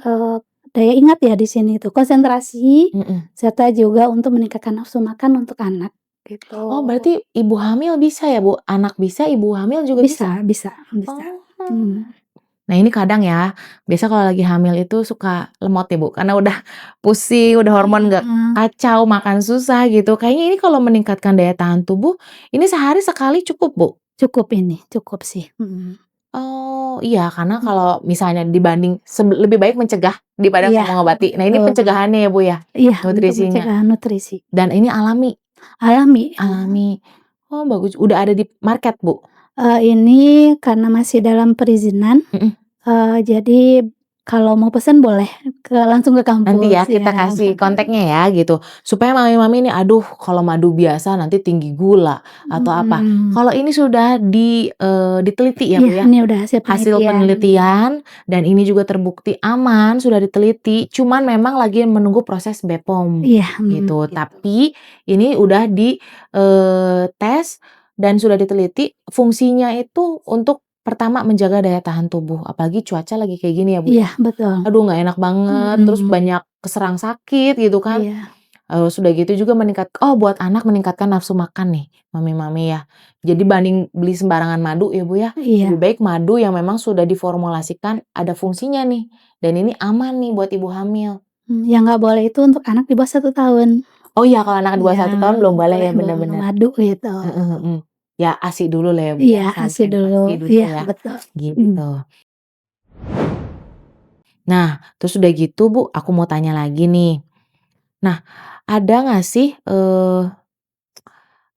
[SPEAKER 2] daya ingat ya di sini tuh, konsentrasi,
[SPEAKER 1] Mhm.
[SPEAKER 2] serta juga untuk meningkatkan nafsu makan untuk anak,
[SPEAKER 1] Oh
[SPEAKER 2] gitu.
[SPEAKER 1] berarti ibu hamil bisa ya Bu? Anak bisa, ibu hamil juga bisa?
[SPEAKER 2] Bisa bisa bisa.
[SPEAKER 1] Oh.
[SPEAKER 2] Mmm.
[SPEAKER 1] Nah ini kadang ya, biasa kalau lagi hamil itu suka lemot ya Bu, karena udah pusing, udah hormon nggak
[SPEAKER 2] Iya,
[SPEAKER 1] kacau, makan susah gitu. Kayaknya ini kalau meningkatkan daya tahan tubuh, ini sehari sekali cukup Bu?
[SPEAKER 2] cukup ini, cukup sih,
[SPEAKER 1] Oh, iya karena
[SPEAKER 2] mhm.
[SPEAKER 1] kalau misalnya dibanding lebih baik mencegah daripada
[SPEAKER 2] Iya,
[SPEAKER 1] mengobati. Nah ini
[SPEAKER 2] betul.
[SPEAKER 1] pencegahannya ya Bu ya,
[SPEAKER 2] Iya, untuk
[SPEAKER 1] nutrisinya.
[SPEAKER 2] mencegah nutrisi.
[SPEAKER 1] Dan ini alami
[SPEAKER 2] Alami,
[SPEAKER 1] alami. Oh bagus, udah ada di market Bu?
[SPEAKER 2] ini karena masih dalam perizinan,
[SPEAKER 1] Mhm.
[SPEAKER 2] jadi kalau mau pesen boleh langsung ke
[SPEAKER 1] Nanti ya
[SPEAKER 2] kampus,
[SPEAKER 1] kita
[SPEAKER 2] iya.
[SPEAKER 1] kasih kontaknya ya gitu, supaya mami-mami ini, aduh kalau madu biasa nanti tinggi gula atau apa.
[SPEAKER 2] Mhm.
[SPEAKER 1] Kalau ini sudah diteliti ya
[SPEAKER 2] Iya,
[SPEAKER 1] Bu ya?
[SPEAKER 2] ini udah hasil
[SPEAKER 1] Hasil
[SPEAKER 2] penelitian.
[SPEAKER 1] penelitian dan ini juga terbukti aman, sudah diteliti, cuman memang lagi menunggu proses BPOM
[SPEAKER 2] Iya,
[SPEAKER 1] gitu.
[SPEAKER 2] gitu.
[SPEAKER 1] Tapi ini udah tes dan sudah diteliti fungsinya itu untuk pertama menjaga daya tahan tubuh, apalagi cuaca lagi kayak gini ya Bu
[SPEAKER 2] Iya,
[SPEAKER 1] ya.
[SPEAKER 2] betul.
[SPEAKER 1] Aduh nggak enak banget, terus
[SPEAKER 2] Mhm.
[SPEAKER 1] banyak keserang sakit gitu kan.
[SPEAKER 2] Iya
[SPEAKER 1] Sudah gitu juga buat anak meningkatkan nafsu makan nih, mami-mami ya. Jadi banding beli sembarangan madu ya, Bu, ya, lebih
[SPEAKER 2] iya,
[SPEAKER 1] baik madu yang memang sudah diformulasikan ada fungsinya nih, dan ini aman nih buat ibu hamil.
[SPEAKER 2] yang nggak boleh itu untuk anak di bawah 1 tahun.
[SPEAKER 1] Oh iya, kalau anak di bawah
[SPEAKER 2] Iya,
[SPEAKER 1] 1 tahun belum boleh
[SPEAKER 2] boleh
[SPEAKER 1] ya,
[SPEAKER 2] bawa
[SPEAKER 1] bener bener.
[SPEAKER 2] madu gitu.
[SPEAKER 1] Heeh heeh. Ya ASI dulu lah ya, Bu, ya,
[SPEAKER 2] Iya, ASI dulu.
[SPEAKER 1] santrifusi dulu
[SPEAKER 2] Iya,
[SPEAKER 1] ya,
[SPEAKER 2] betul. Mhm.
[SPEAKER 1] gitu. Nah, terus udah gitu, Bu, aku mau tanya lagi nih. Nah, ada nggak sih,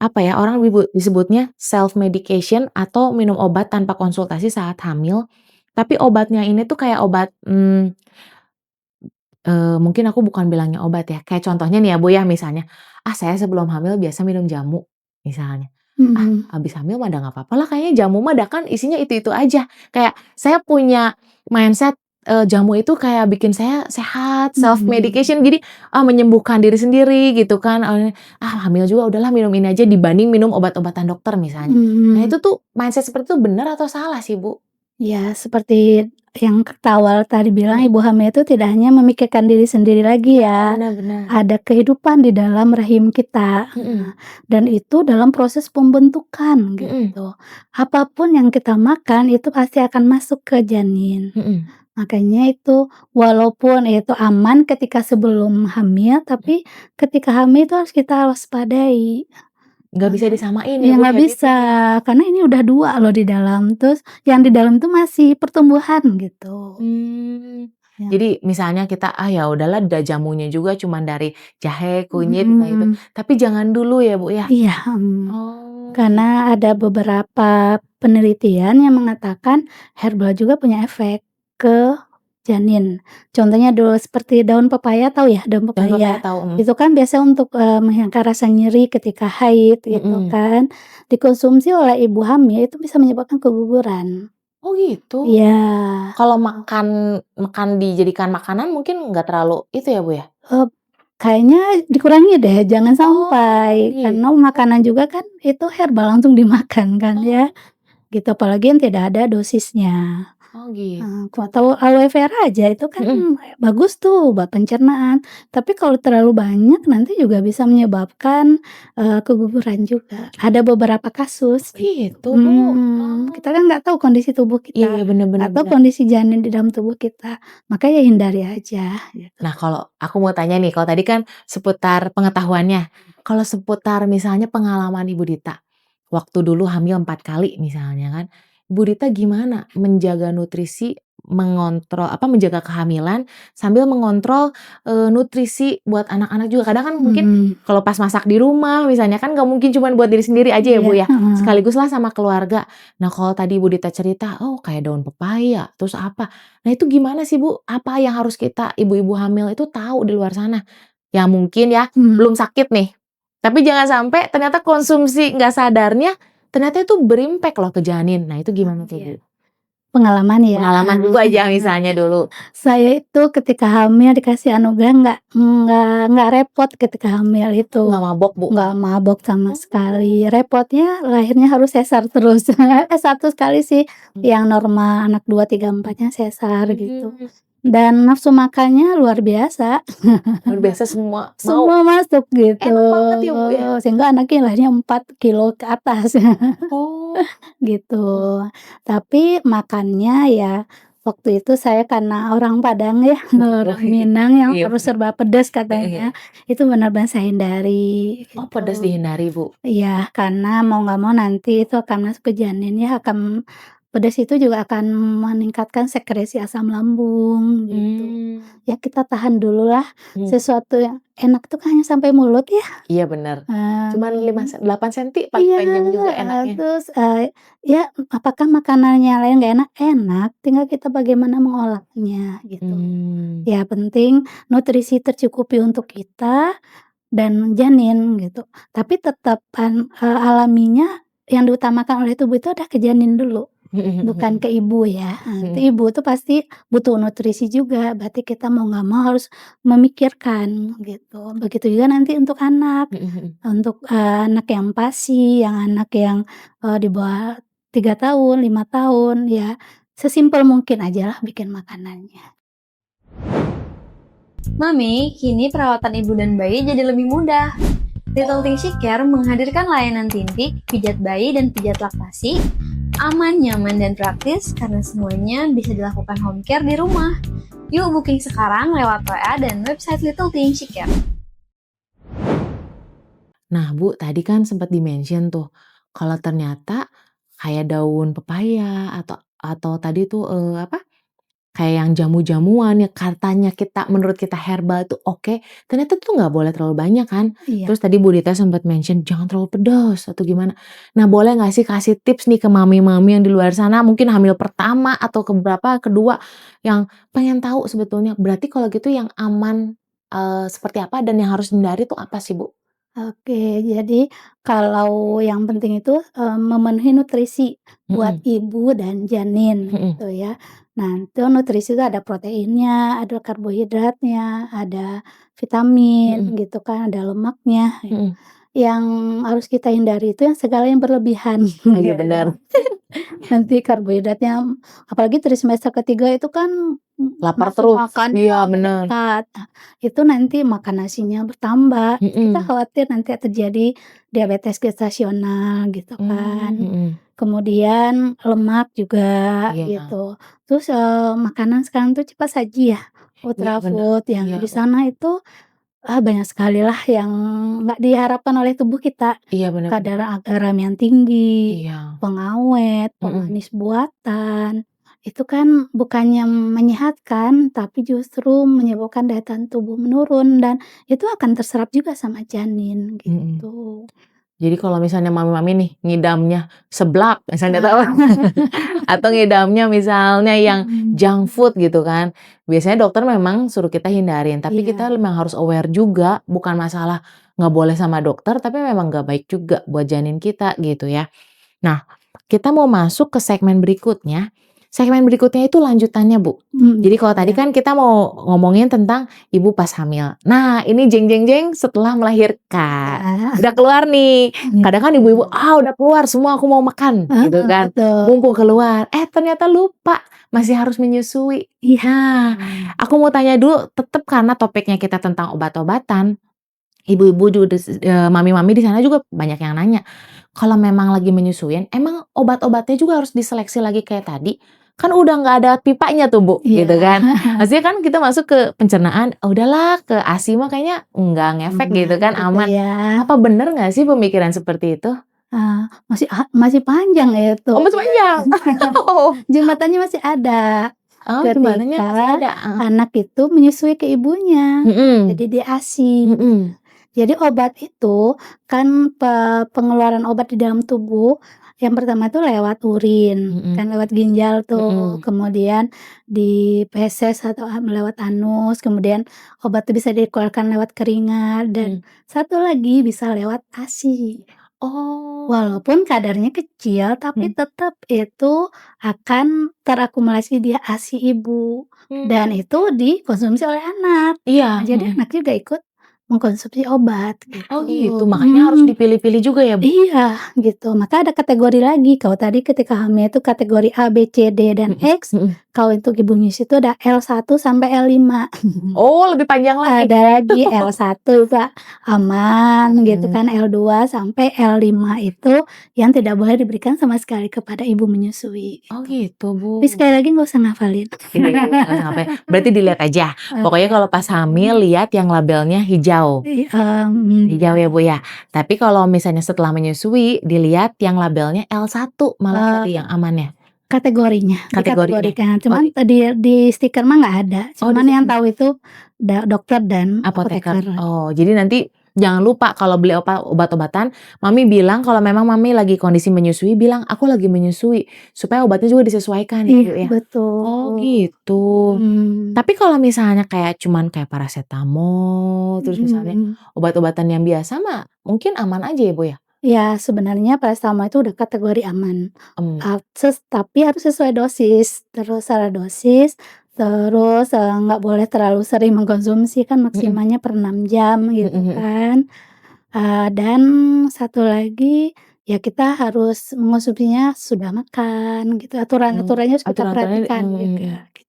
[SPEAKER 1] apa ya, orang disebutnya self medication atau minum obat tanpa konsultasi saat hamil, tapi obatnya ini tuh kayak obat, mungkin aku bukan bilangnya obat ya, kayak contohnya nih ya Bu ya misalnya, saya sebelum hamil biasa minum jamu," misalnya. Habis hamil mah udah nggak apa-apa lah kayaknya jamu mah dah kan isinya itu-itu aja. Kayak saya punya mindset, jamu itu kayak bikin saya sehat, self medication jadi, menyembuhkan diri sendiri gitu kan, hamil juga udahlah minum ini aja dibanding minum obat-obatan dokter misalnya. Nah itu tuh mindset seperti itu benar atau salah sih, Bu?
[SPEAKER 2] Ya, seperti yang awal tadi bilang,
[SPEAKER 1] Mhm.
[SPEAKER 2] ibu hamil itu tidak hanya memikirkan diri sendiri lagi ya,
[SPEAKER 1] Benar benar.
[SPEAKER 2] ada kehidupan di dalam rahim kita.
[SPEAKER 1] Mhm.
[SPEAKER 2] Dan itu dalam proses pembentukan
[SPEAKER 1] Mhm.
[SPEAKER 2] gitu. Apapun yang kita makan itu pasti akan masuk ke janin.
[SPEAKER 1] Mhm.
[SPEAKER 2] Makanya itu walaupun itu aman ketika sebelum hamil, tapi ketika hamil itu harus kita waspadai.
[SPEAKER 1] Nggak bisa disamain ya,
[SPEAKER 2] Ya
[SPEAKER 1] Bu,
[SPEAKER 2] nggak
[SPEAKER 1] ya gitu
[SPEAKER 2] bisa,
[SPEAKER 1] ya?
[SPEAKER 2] karena ini udah 2 loh di dalam, terus yang di dalam itu masih pertumbuhan gitu.
[SPEAKER 1] Mmm.
[SPEAKER 2] Ya.
[SPEAKER 1] Jadi misalnya kita, ya udahlah udah jamunya juga cuman dari jahe, kunyit, nah itu,
[SPEAKER 2] Mhm.
[SPEAKER 1] tapi jangan dulu ya, Bu, ya?
[SPEAKER 2] Iya,
[SPEAKER 1] Oh, gitu.
[SPEAKER 2] karena ada beberapa penelitian yang mengatakan herbal juga punya efek ke janin. Contohnya dulu seperti daun pepaya, tahu ya daun
[SPEAKER 1] Daun pepaya
[SPEAKER 2] pepaya?
[SPEAKER 1] tahu,
[SPEAKER 2] Itu kan biasa untuk, menghilangkan rasa nyeri ketika haid gitu
[SPEAKER 1] mhm.
[SPEAKER 2] kan. Dikonsumsi oleh ibu hamil itu bisa menyebabkan keguguran.
[SPEAKER 1] Oh gitu?
[SPEAKER 2] Iya,
[SPEAKER 1] Kalau makan makan dijadikan makanan mungkin nggak terlalu itu ya, Bu, ya?
[SPEAKER 2] eee, kayaknya dikurangi deh, jangan
[SPEAKER 1] Oh,
[SPEAKER 2] sampai,
[SPEAKER 1] gitu.
[SPEAKER 2] karena makanan juga kan itu herbal langsung dimakan kan ya,
[SPEAKER 1] Oh
[SPEAKER 2] gitu. Apalagi yang tidak ada dosisnya.
[SPEAKER 1] oh gitu.
[SPEAKER 2] Atau aloe vera aja itu kan
[SPEAKER 1] Mhm.
[SPEAKER 2] bagus tuh buat pencernaan, tapi kalau terlalu banyak nanti juga bisa menyebabkan, keguguran juga. Ada beberapa kasus gitu.
[SPEAKER 1] Gitu, Bu? Oh.
[SPEAKER 2] Kita kan nggak tahu kondisi tubuh
[SPEAKER 1] Iya
[SPEAKER 2] kita,
[SPEAKER 1] iya, bener bener
[SPEAKER 2] nggak tahu
[SPEAKER 1] bener.
[SPEAKER 2] kondisi janin di dalam tubuh kita, makanya hindari aja gitu.
[SPEAKER 1] Nah, kalau aku mau tanya nih, kalau tadi kan seputar pengetahuannya, kalau seputar misalnya pengalaman Ibu Dita, waktu dulu hamil 4 kali misalnya kan, Ibu Dita gimana menjaga nutrisi, menjaga kehamilan sambil mengontrol, nutrisi buat anak-anak juga? Kadang kan mungkin
[SPEAKER 2] Mhm,
[SPEAKER 1] kalau pas masak di rumah misalnya kan nggak mungkin cuman buat diri sendiri aja ya,
[SPEAKER 2] iya,
[SPEAKER 1] Bu, ya,
[SPEAKER 2] heeh.
[SPEAKER 1] sekaliguslah sama keluarga. Nah, kalau tadi Ibu Dita cerita, oh kayak daun pepaya, terus apa, nah itu gimana sih, Bu? Apa yang harus kita ibu-ibu hamil itu tahu di luar sana? Yang mungkin ya
[SPEAKER 2] Mhm,
[SPEAKER 1] belum sakit nih, tapi jangan sampai ternyata konsumsi nggak sadarnya, ternyata itu berimpact loh ke janin. Nah itu gimana tuh, Bu?
[SPEAKER 2] iya. Pengalaman ya.
[SPEAKER 1] Pengalaman Ibu aja misalnya dulu.
[SPEAKER 2] Saya itu ketika hamil dikasih anugerah nggak repot ketika hamil
[SPEAKER 1] Oh nggak
[SPEAKER 2] itu,
[SPEAKER 1] mabok, Bu?
[SPEAKER 2] nggak mabok sama
[SPEAKER 1] Oh.
[SPEAKER 2] sekali. Repotnya lahirnya harus sesar terus. 1 kali sih, yang normal anak 2 3 4-nya sesar gitu.
[SPEAKER 1] Mmm,
[SPEAKER 2] Dan nafsu makannya luar biasa,
[SPEAKER 1] luar biasa semua mau.
[SPEAKER 2] semua masuk gitu,
[SPEAKER 1] Enak banget ya, Bu, ya?
[SPEAKER 2] sehingga anaknya lahirnya 4 kilo ke atas.
[SPEAKER 1] Oh.
[SPEAKER 2] Gitu.
[SPEAKER 1] Mhm.
[SPEAKER 2] Tapi makannya ya, waktu itu saya karena orang Padang ya,
[SPEAKER 1] Oh
[SPEAKER 2] orang Minang yang
[SPEAKER 1] iya,
[SPEAKER 2] harus serba pedas
[SPEAKER 1] heeh heeh.
[SPEAKER 2] katanya, itu benar-benar saya hindari
[SPEAKER 1] Oh pedas
[SPEAKER 2] gitu.
[SPEAKER 1] dihindari, Bu?
[SPEAKER 2] Iya, karena mau nggak mau nanti itu akan masuk ke janin ya, pedas itu juga akan meningkatkan sekresi asam lambung gitu.
[SPEAKER 1] Mmm.
[SPEAKER 2] Ya kita tahan dulu lah,
[SPEAKER 1] Mhm.
[SPEAKER 2] sesuatu yang enak tuh kan hanya sampai mulut ya.
[SPEAKER 1] Iya bener. Cuman
[SPEAKER 2] Mmm.
[SPEAKER 1] 8 senti paling
[SPEAKER 2] Iya,
[SPEAKER 1] panjang juga enaknya.
[SPEAKER 2] terus, ya apakah makanannya lain nggak enak? Enak, tinggal kita bagaimana mengolahnya gitu.
[SPEAKER 1] Mmm.
[SPEAKER 2] Ya penting nutrisi tercukupi untuk kita dan janin gitu. Tapi tetap alaminya yang diutamakan oleh tubuh itu ada ke janin dulu.
[SPEAKER 1] Mhm mhm
[SPEAKER 2] Bukan
[SPEAKER 1] mhm.
[SPEAKER 2] ke ibu ya,
[SPEAKER 1] Mhm.
[SPEAKER 2] nanti ibu tuh pasti butuh nutrisi juga, berarti kita mau nggak mau harus memikirkan gitu. Begitu juga nanti untuk anak,
[SPEAKER 1] Mhm mhm.
[SPEAKER 2] untuk, anak yang PASI, yang anak yang, di bawah 3 tahun, 5 tahun, ya sesimpel mungkin ajalah bikin makanannya.
[SPEAKER 3] Mami, kini perawatan ibu dan bayi jadi lebih mudah. Little Things Care menghadirkan layanan tindik, pijat bayi, dan pijat laktasi, aman, nyaman, dan praktis karena semuanya bisa dilakukan home care di rumah. Yuk booking sekarang lewat WA dan website Little Things Care.
[SPEAKER 1] Nah, Bu, tadi kan sempat di-mention tuh, kalau ternyata kayak daun pepaya atau tadi tuh, apa, kayak yang jamu-jamuan yang katanya menurut kita herbal itu oke, ternyata tuh nggak boleh terlalu banyak kan.
[SPEAKER 2] Iya.
[SPEAKER 1] Terus tadi Bu Dita sempat mention jangan terlalu pedas atau gimana. Nah, boleh nggak sih kasih tips nih ke mami-mami yang di luar sana mungkin hamil pertama atau kedua yang pengen tahu sebetulnya berarti kalau gitu yang aman, seperti apa dan yang harus dihindari tuh apa sih, Bu?
[SPEAKER 2] Oke, jadi kalau yang penting itu, memenuhi nutrisi buat
[SPEAKER 1] Mhm
[SPEAKER 2] ibu dan janin
[SPEAKER 1] mhm
[SPEAKER 2] gitu ya. Nah, itu nutrisi itu ada proteinnya, ada karbohidratnya, ada
[SPEAKER 1] mhm
[SPEAKER 2] vitamin gitu kan, ada lemaknya.
[SPEAKER 1] mhm.
[SPEAKER 2] Yang harus kita hindari itu yang segala yang berlebihan
[SPEAKER 1] Oh iya
[SPEAKER 2] gitu.
[SPEAKER 1] bener,
[SPEAKER 2] Nanti karbohidratnya apalagi trimester ketiga itu kan,
[SPEAKER 1] lapar
[SPEAKER 2] nafsu
[SPEAKER 1] terus.
[SPEAKER 2] makannya
[SPEAKER 1] Iya bener.
[SPEAKER 2] meningkat. Nah, itu nanti makan nasinya bertambah. Kita
[SPEAKER 1] Mhm.
[SPEAKER 2] khawatir nanti terjadi diabetes gestasional gitu kan.
[SPEAKER 1] Mhm.
[SPEAKER 2] Kemudian lemak juga
[SPEAKER 1] Iya
[SPEAKER 2] gitu. Terus, makanan sekarang tuh cepat saji ya,
[SPEAKER 1] iya bener,
[SPEAKER 2] ultrafood yang
[SPEAKER 1] iya
[SPEAKER 2] di sana itu, banyak sekali lah yang nggak diharapkan oleh tubuh kita.
[SPEAKER 1] iya bener bener.
[SPEAKER 2] Kadar garam yang tinggi,
[SPEAKER 1] Iya,
[SPEAKER 2] pengawet,
[SPEAKER 1] mhm.
[SPEAKER 2] pemanis buatan, itu kan bukannya menyehatkan, tapi justru menyebabkan daya tahan tubuh menurun dan itu akan terserap juga sama janin
[SPEAKER 1] Mhm.
[SPEAKER 2] gitu.
[SPEAKER 1] Jadi kalau misalnya mami-mami nih ngidamnya seblak misalnya tahu
[SPEAKER 2] Ah,
[SPEAKER 1] atau ngidamnya misalnya yang
[SPEAKER 2] mhm,
[SPEAKER 1] junk food gitu kan, biasanya dokter memang suruh kita hindarin, tapi kita
[SPEAKER 2] iya,
[SPEAKER 1] memang harus aware juga, bukan masalah nggak boleh sama dokter, tapi memang nggak baik juga buat janin kita gitu ya. Nah, kita mau masuk ke segmen berikutnya. Segmen berikutnya itu lanjutannya, Bu. Jadi kalau tadi
[SPEAKER 2] iya.
[SPEAKER 1] kan kita mau ngomongin tentang ibu pas hamil. Nah, ini jeng jeng jeng setelah melahirkan.
[SPEAKER 2] Iya,
[SPEAKER 1] Udah keluar nih. Kadang kan ibu-ibu,
[SPEAKER 2] gitu.
[SPEAKER 1] udah keluar semua aku mau makan gitu
[SPEAKER 2] Heeh,
[SPEAKER 1] kan.
[SPEAKER 2] betul.
[SPEAKER 1] Mumpung keluar, ternyata lupa masih harus menyusui.
[SPEAKER 2] Iya,
[SPEAKER 1] Nah, aku mau tanya dulu, tetap karena topiknya kita tentang obat-obatan, ibu-ibu juga mami-mami di sana juga banyak yang nanya, kalau memang lagi menyusuin, emang obat-obatnya juga harus diseleksi lagi kayak tadi? Kan udah nggak ada pipanya tuh, Bu, gitu
[SPEAKER 2] iya.
[SPEAKER 1] kan. Maksudnya kan kita masuk ke pencernaan, udahlah ke ASI mah kayaknya nggak ngefek gitu
[SPEAKER 2] Aman
[SPEAKER 1] kan,
[SPEAKER 2] gitu
[SPEAKER 1] aman.
[SPEAKER 2] ya.
[SPEAKER 1] Apa bener nggak sih pemikiran seperti itu?
[SPEAKER 2] Masih panjang ya itu.
[SPEAKER 1] Oh, masih panjang? Oh.
[SPEAKER 2] Jembatannya masih ada,
[SPEAKER 1] Oh, jembatannya masih
[SPEAKER 2] ketika
[SPEAKER 1] ada? Heeh.
[SPEAKER 2] anak itu menyusui ke ibunya,
[SPEAKER 1] Mhm
[SPEAKER 2] jadi di-ASI.
[SPEAKER 1] mhm
[SPEAKER 2] Jadi obat itu kan pengeluaran obat di dalam tubuh, yang pertama itu lewat urin,
[SPEAKER 1] mhm
[SPEAKER 2] kan lewat ginjal tuh,
[SPEAKER 1] mhm
[SPEAKER 2] kemudian di feses atau lewat anus, kemudian obat itu bisa dikeluarkan lewat keringat, dan
[SPEAKER 1] mhm.
[SPEAKER 2] satu lagi bisa lewat ASI.
[SPEAKER 1] Oh.
[SPEAKER 2] Walaupun kadarnya kecil, tapi
[SPEAKER 1] Mhm.
[SPEAKER 2] tetap itu akan terakumulasi di ASI ibu, dan
[SPEAKER 1] Mmm.
[SPEAKER 2] itu dikonsumsi oleh anak.
[SPEAKER 1] Iya,
[SPEAKER 2] Jadi
[SPEAKER 1] mhm.
[SPEAKER 2] anak juga ikut mengkonsumsi obat
[SPEAKER 1] Oh gitu,
[SPEAKER 2] gitu.
[SPEAKER 1] makanya harus dipilih-pilih juga ya, Bu?
[SPEAKER 2] Iya, gitu. Maka ada kategori lagi, kalau tadi ketika hamil itu kategori A, B, C, D, dan
[SPEAKER 1] Mhm
[SPEAKER 2] X,
[SPEAKER 1] mhm.
[SPEAKER 2] kalau untuk ibu nyusui itu ada L1 sampai L5.
[SPEAKER 1] Oh, lebih panjang lagi?
[SPEAKER 2] Ada lagi L1 Kak, aman gitu
[SPEAKER 1] Mhm.
[SPEAKER 2] kan, L2 sampai L5 itu yang tidak boleh diberikan sama sekali kepada ibu menyusui
[SPEAKER 1] Oh
[SPEAKER 2] gitu.
[SPEAKER 1] gitu, Bu.
[SPEAKER 2] Tapi sekali lagi nggak usah ngafalin.
[SPEAKER 1] Iya iya, jangan sampai berarti dilihat aja. Pokoknya kalau pas hamil lihat yang labelnya hijau. Hijau
[SPEAKER 2] Iya,
[SPEAKER 1] ya, Bu, ya. Tapi kalau misalnya setelah menyusui dilihat yang labelnya L1 malah tadi
[SPEAKER 2] eee,
[SPEAKER 1] yang amannya,
[SPEAKER 2] kategorinya,
[SPEAKER 1] kategorinya.
[SPEAKER 2] dikategorikan,
[SPEAKER 1] Oh
[SPEAKER 2] cuman di stiker mah nggak ada,
[SPEAKER 1] di
[SPEAKER 2] cuman yang
[SPEAKER 1] situ
[SPEAKER 2] tahu itu dokter dan
[SPEAKER 1] apoteker.
[SPEAKER 2] apoteker.
[SPEAKER 1] Oh, jadi nanti jangan lupa kalau beli obat-obatan, mami bilang kalau memang mami lagi kondisi menyusui, bilang, "Aku lagi menyusui," supaya obatnya juga disesuaikan ya,
[SPEAKER 2] Iya,
[SPEAKER 1] Bu, ya? Oh
[SPEAKER 2] betul.
[SPEAKER 1] gitu.
[SPEAKER 2] Mhm,
[SPEAKER 1] Tapi kalau misalnya cuman kayak parasetamol, terus
[SPEAKER 2] mhm
[SPEAKER 1] misalnya
[SPEAKER 2] mhm.
[SPEAKER 1] obat-obatan yang biasa mah mungkin aman aja ya, Bu, ya?
[SPEAKER 2] Ya, sebenarnya paracetamol itu udah kategori aman,
[SPEAKER 1] Mmm,
[SPEAKER 2] tapi harus sesuai dosis, terus salah dosis, terus, nggak boleh terlalu sering mengkonsumsi, kan
[SPEAKER 1] mhm
[SPEAKER 2] maksimalnya per 6 jam
[SPEAKER 1] mhm
[SPEAKER 2] gitu
[SPEAKER 1] mhm.
[SPEAKER 2] kan. Dan satu lagi, ya kita harus mengonsumsinya sudah makan gitu,
[SPEAKER 1] Oh,
[SPEAKER 2] aturan-aturannya harus kita
[SPEAKER 1] aturan-aturannya
[SPEAKER 2] perhatikan
[SPEAKER 1] mhm.
[SPEAKER 2] juga gitu.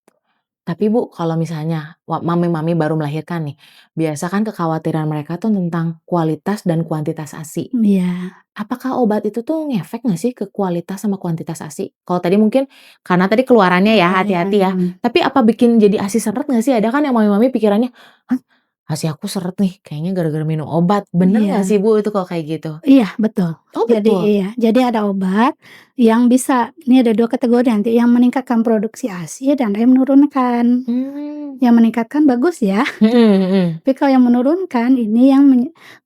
[SPEAKER 1] Tapi Bu, kalau misalnya mami-mami baru melahirkan nih, biasa kan kekhawatiran mereka tuh tentang kualitas dan kuantitas ASI.
[SPEAKER 2] Iya,
[SPEAKER 1] Apakah obat itu tuh ngefek nggak sih ke kualitas sama kuantitas ASI? Kalau tadi mungkin karena tadi keluarannya ya,
[SPEAKER 2] iya,
[SPEAKER 1] hati-hati ya. Tapi apa bikin jadi ASI seret nggak sih? Ada kan yang mami-mami pikirannya, "Hah, ASI aku seret nih, kayaknya gara-gara minum obat." Bener nggak
[SPEAKER 2] iya.
[SPEAKER 1] sih Bu itu kalau kayak gitu?
[SPEAKER 2] Iya, betul.
[SPEAKER 1] Oh
[SPEAKER 2] Jadi
[SPEAKER 1] betul?
[SPEAKER 2] iya, jadi ada obat yang bisa ini ada 2 kategori nanti, yang meningkatkan produksi ASI dan yang menurunkan.
[SPEAKER 1] Mmm,
[SPEAKER 2] Yang meningkatkan bagus ya,
[SPEAKER 1] mhm mhm.
[SPEAKER 2] tapi kalau yang menurunkan ini yang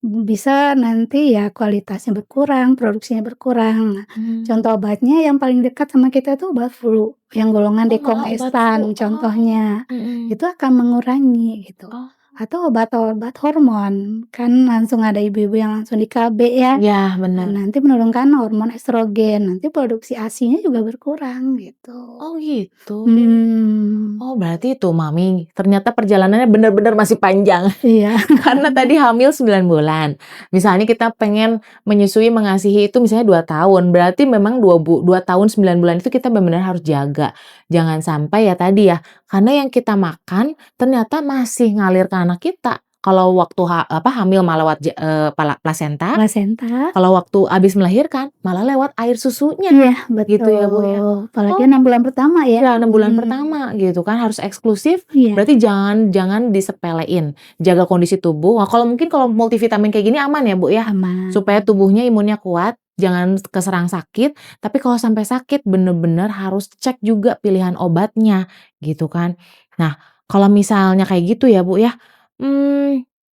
[SPEAKER 2] bisa nanti ya kualitasnya berkurang, produksinya berkurang. Nah,
[SPEAKER 1] Mmm.
[SPEAKER 2] contoh obatnya yang paling dekat sama kita itu obat flu, yang golongan
[SPEAKER 1] Oh malah obat flu?
[SPEAKER 2] dekongestan
[SPEAKER 1] Oh,
[SPEAKER 2] contohnya.
[SPEAKER 1] mhm.
[SPEAKER 2] Itu akan mengurangi gitu.
[SPEAKER 1] Oh.
[SPEAKER 2] atau obat-obat hormon, kan langsung ada ibu-ibu yang langsung di KB ya.
[SPEAKER 1] Iya, bener.
[SPEAKER 2] Nanti menurunkan hormon estrogen, nanti produksi ASI-nya juga berkurang gitu.
[SPEAKER 1] Oh gitu.
[SPEAKER 2] Hmm,
[SPEAKER 1] Oh berarti itu Mami, ternyata perjalanannya benar-benar masih panjang.
[SPEAKER 2] iya.
[SPEAKER 1] Karena tadi hamil 9 bulan. Misalnya kita pengen menyusui, mengasihi itu misalnya 2 tahun. Berarti memang 2 tahun 9 bulan itu kita benar-benar harus jaga. Jangan sampai ya tadi ya, karena yang kita makan ternyata masih ngalir ke anak kita. Kalau waktu hamil malah lewat plasenta,
[SPEAKER 2] Plasenta.
[SPEAKER 1] kalau waktu habis melahirkan malah lewat air susunya.
[SPEAKER 2] Iya,
[SPEAKER 1] Gitu ya Bu ya.
[SPEAKER 2] betul. Apalagi
[SPEAKER 1] Oh.
[SPEAKER 2] 6 bulan pertama ya.
[SPEAKER 1] Ya 6 bulan pertama gitu kan harus eksklusif.
[SPEAKER 2] Iya,
[SPEAKER 1] Berarti jangan disepelein. Jaga kondisi tubuh. Wah, kalau multivitamin kayak gini aman ya Bu ya.
[SPEAKER 2] aman.
[SPEAKER 1] Supaya tubuhnya imunnya kuat, jangan keserang sakit. Tapi kalau sampai sakit bener-bener harus cek juga pilihan obatnya gitu kan. Nah, kalau misalnya kayak gitu ya Bu ya.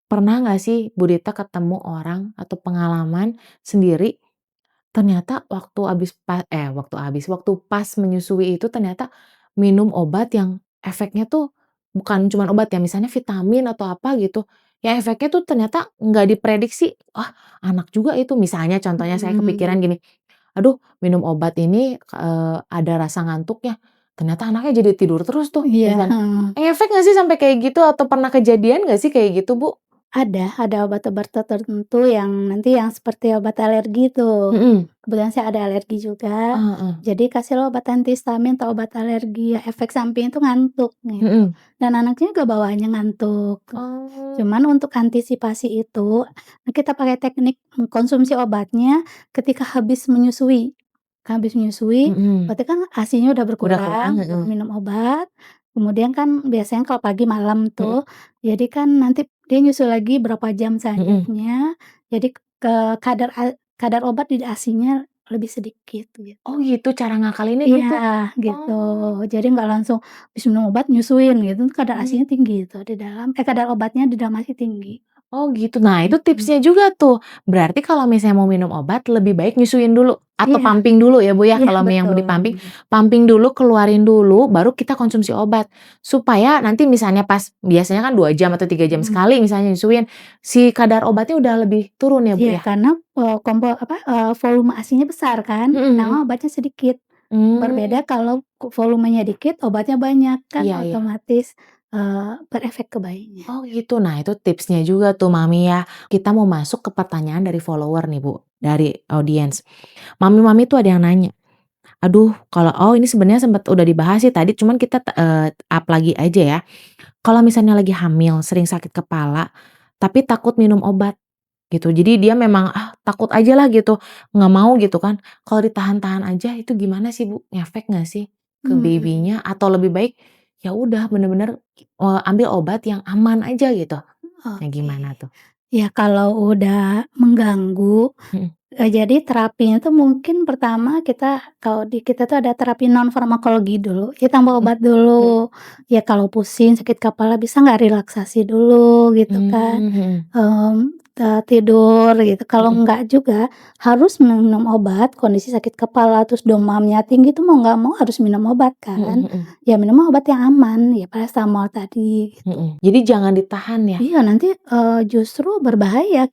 [SPEAKER 1] Pernah nggak sih Bu Dita ketemu orang atau pengalaman sendiri ternyata waktu pas menyusui itu ternyata minum obat yang efeknya tuh bukan cuman obat ya, misalnya vitamin atau apa gitu, yang efeknya tuh ternyata nggak diprediksi, wah anak juga itu. Misalnya contohnya saya kepikiran
[SPEAKER 2] Mhm.
[SPEAKER 1] gini, aduh minum obat ini, ada rasa ngantuknya, ternyata anaknya jadi tidur terus tuh
[SPEAKER 2] Iya,
[SPEAKER 1] misalnya.
[SPEAKER 2] heeh.
[SPEAKER 1] Efek nggak sih sampai kayak gitu atau pernah kejadian nggak sih kayak gitu, Bu?
[SPEAKER 2] Ada obat-obat tertentu yang nanti yang seperti obat alergi tuh.
[SPEAKER 1] Mhm.
[SPEAKER 2] Kebetulan saya ada alergi juga,
[SPEAKER 1] Heeh heeh.
[SPEAKER 2] jadi kasihlah obat antihistamin atau obat alergi, ya efek samping itu ngantuk gitu,
[SPEAKER 1] Mhm.
[SPEAKER 2] dan anaknya juga bawaannya ngantuk.
[SPEAKER 1] Oh.
[SPEAKER 2] Cuman untuk antisipasi itu, kita pakai teknik mengkonsumsi obatnya ketika habis menyusui. Habis menyusui,
[SPEAKER 1] Mhm.
[SPEAKER 2] berarti kan ASI-nya udah
[SPEAKER 1] Udah kurang,
[SPEAKER 2] berkurang,
[SPEAKER 1] heeh.
[SPEAKER 2] baru minum obat, kemudian kan biasanya kalau pagi malam
[SPEAKER 1] Mhm
[SPEAKER 2] tuh, jadi kan nanti dia nyusu lagi berapa jam
[SPEAKER 1] mhm.
[SPEAKER 2] selanjutnya, jadi kadar obat di ASI-nya lebih sedikit gitu.
[SPEAKER 1] Oh gitu cara ngakalinnya
[SPEAKER 2] Iya
[SPEAKER 1] gitu?
[SPEAKER 2] gitu,
[SPEAKER 1] Oh.
[SPEAKER 2] jadi nggak langsung habis minum obat nyusuin gitu, kadar
[SPEAKER 1] Mhm.
[SPEAKER 2] ASI-nya tinggi tuh di dalam kadar obatnya di dalam ASI tinggi.
[SPEAKER 1] Oh gitu. Nah itu
[SPEAKER 2] Mhm.
[SPEAKER 1] tipsnya juga tuh. Berarti kalau misalnya mau minum obat lebih baik nyusuin dulu atau
[SPEAKER 2] Iya
[SPEAKER 1] pumping dulu ya Bu ya,
[SPEAKER 2] iya
[SPEAKER 1] kalau yang
[SPEAKER 2] betul.
[SPEAKER 1] di pumping, pumping dulu, keluarin dulu, baru kita konsumsi obat. Supaya nanti misalnya pas biasanya kan 2 jam atau 3 jam
[SPEAKER 2] Mhm.
[SPEAKER 1] sekali misalnya nyusuin, si kadar obatnya udah lebih turun ya Bu
[SPEAKER 2] Iya
[SPEAKER 1] ya?
[SPEAKER 2] karena, volume ASI-nya besar kan,
[SPEAKER 1] Mhm mhm.
[SPEAKER 2] sedangkan obatnya sedikit. Berbeda
[SPEAKER 1] Mmm.
[SPEAKER 2] kalau volumenya dikit, obatnya banyak, kan
[SPEAKER 1] Iya iya.
[SPEAKER 2] otomatis, berefek ke bayinya.
[SPEAKER 1] Oh gitu. Nah itu tipsnya juga tuh Mami ya. Kita mau masuk ke pertanyaan dari follower nih Bu, dari audiens. Mami-mami tuh ada yang nanya, aduh ini sebenarnya sempat udah dibahas sih tadi cuman kita up lagi aja ya. Kalau misalnya lagi hamil sering sakit kepala, tapi takut minum obat gitu. Jadi dia memang, takut aja lah gitu, nggak mau gitu kan. Kalau ditahan-tahan aja itu gimana sih Bu? Ngefek nggak sih ke
[SPEAKER 2] Mmm,
[SPEAKER 1] baby-nya atau lebih baik ya udah bener-bener, ambil obat yang aman aja gitu? Nah
[SPEAKER 2] oke.
[SPEAKER 1] gimana tuh?
[SPEAKER 2] Ya kalau udah mengganggu,
[SPEAKER 1] Mhm
[SPEAKER 2] jadi terapinya tuh mungkin pertama kalau di kita tuh ada terapi non farmakologi dulu, ya tambah
[SPEAKER 1] mhm
[SPEAKER 2] obat
[SPEAKER 1] mhm.
[SPEAKER 2] dulu. Ya kalau pusing, sakit kepala bisa nggak relaksasi dulu gitu kan.
[SPEAKER 1] Mhm
[SPEAKER 2] Tidur gitu, kalau
[SPEAKER 1] mhm
[SPEAKER 2] enggak juga harus minum obat, kondisi sakit kepala, terus demamnya tinggi tuh mau nggak mau harus minum obat
[SPEAKER 1] mhm
[SPEAKER 2] kan.
[SPEAKER 1] mhm
[SPEAKER 2] Ya minum obat yang aman, ya paracetamol tadi gitu.
[SPEAKER 1] mhm. Jadi jangan ditahan ya?
[SPEAKER 2] Iya nanti, justru berbahaya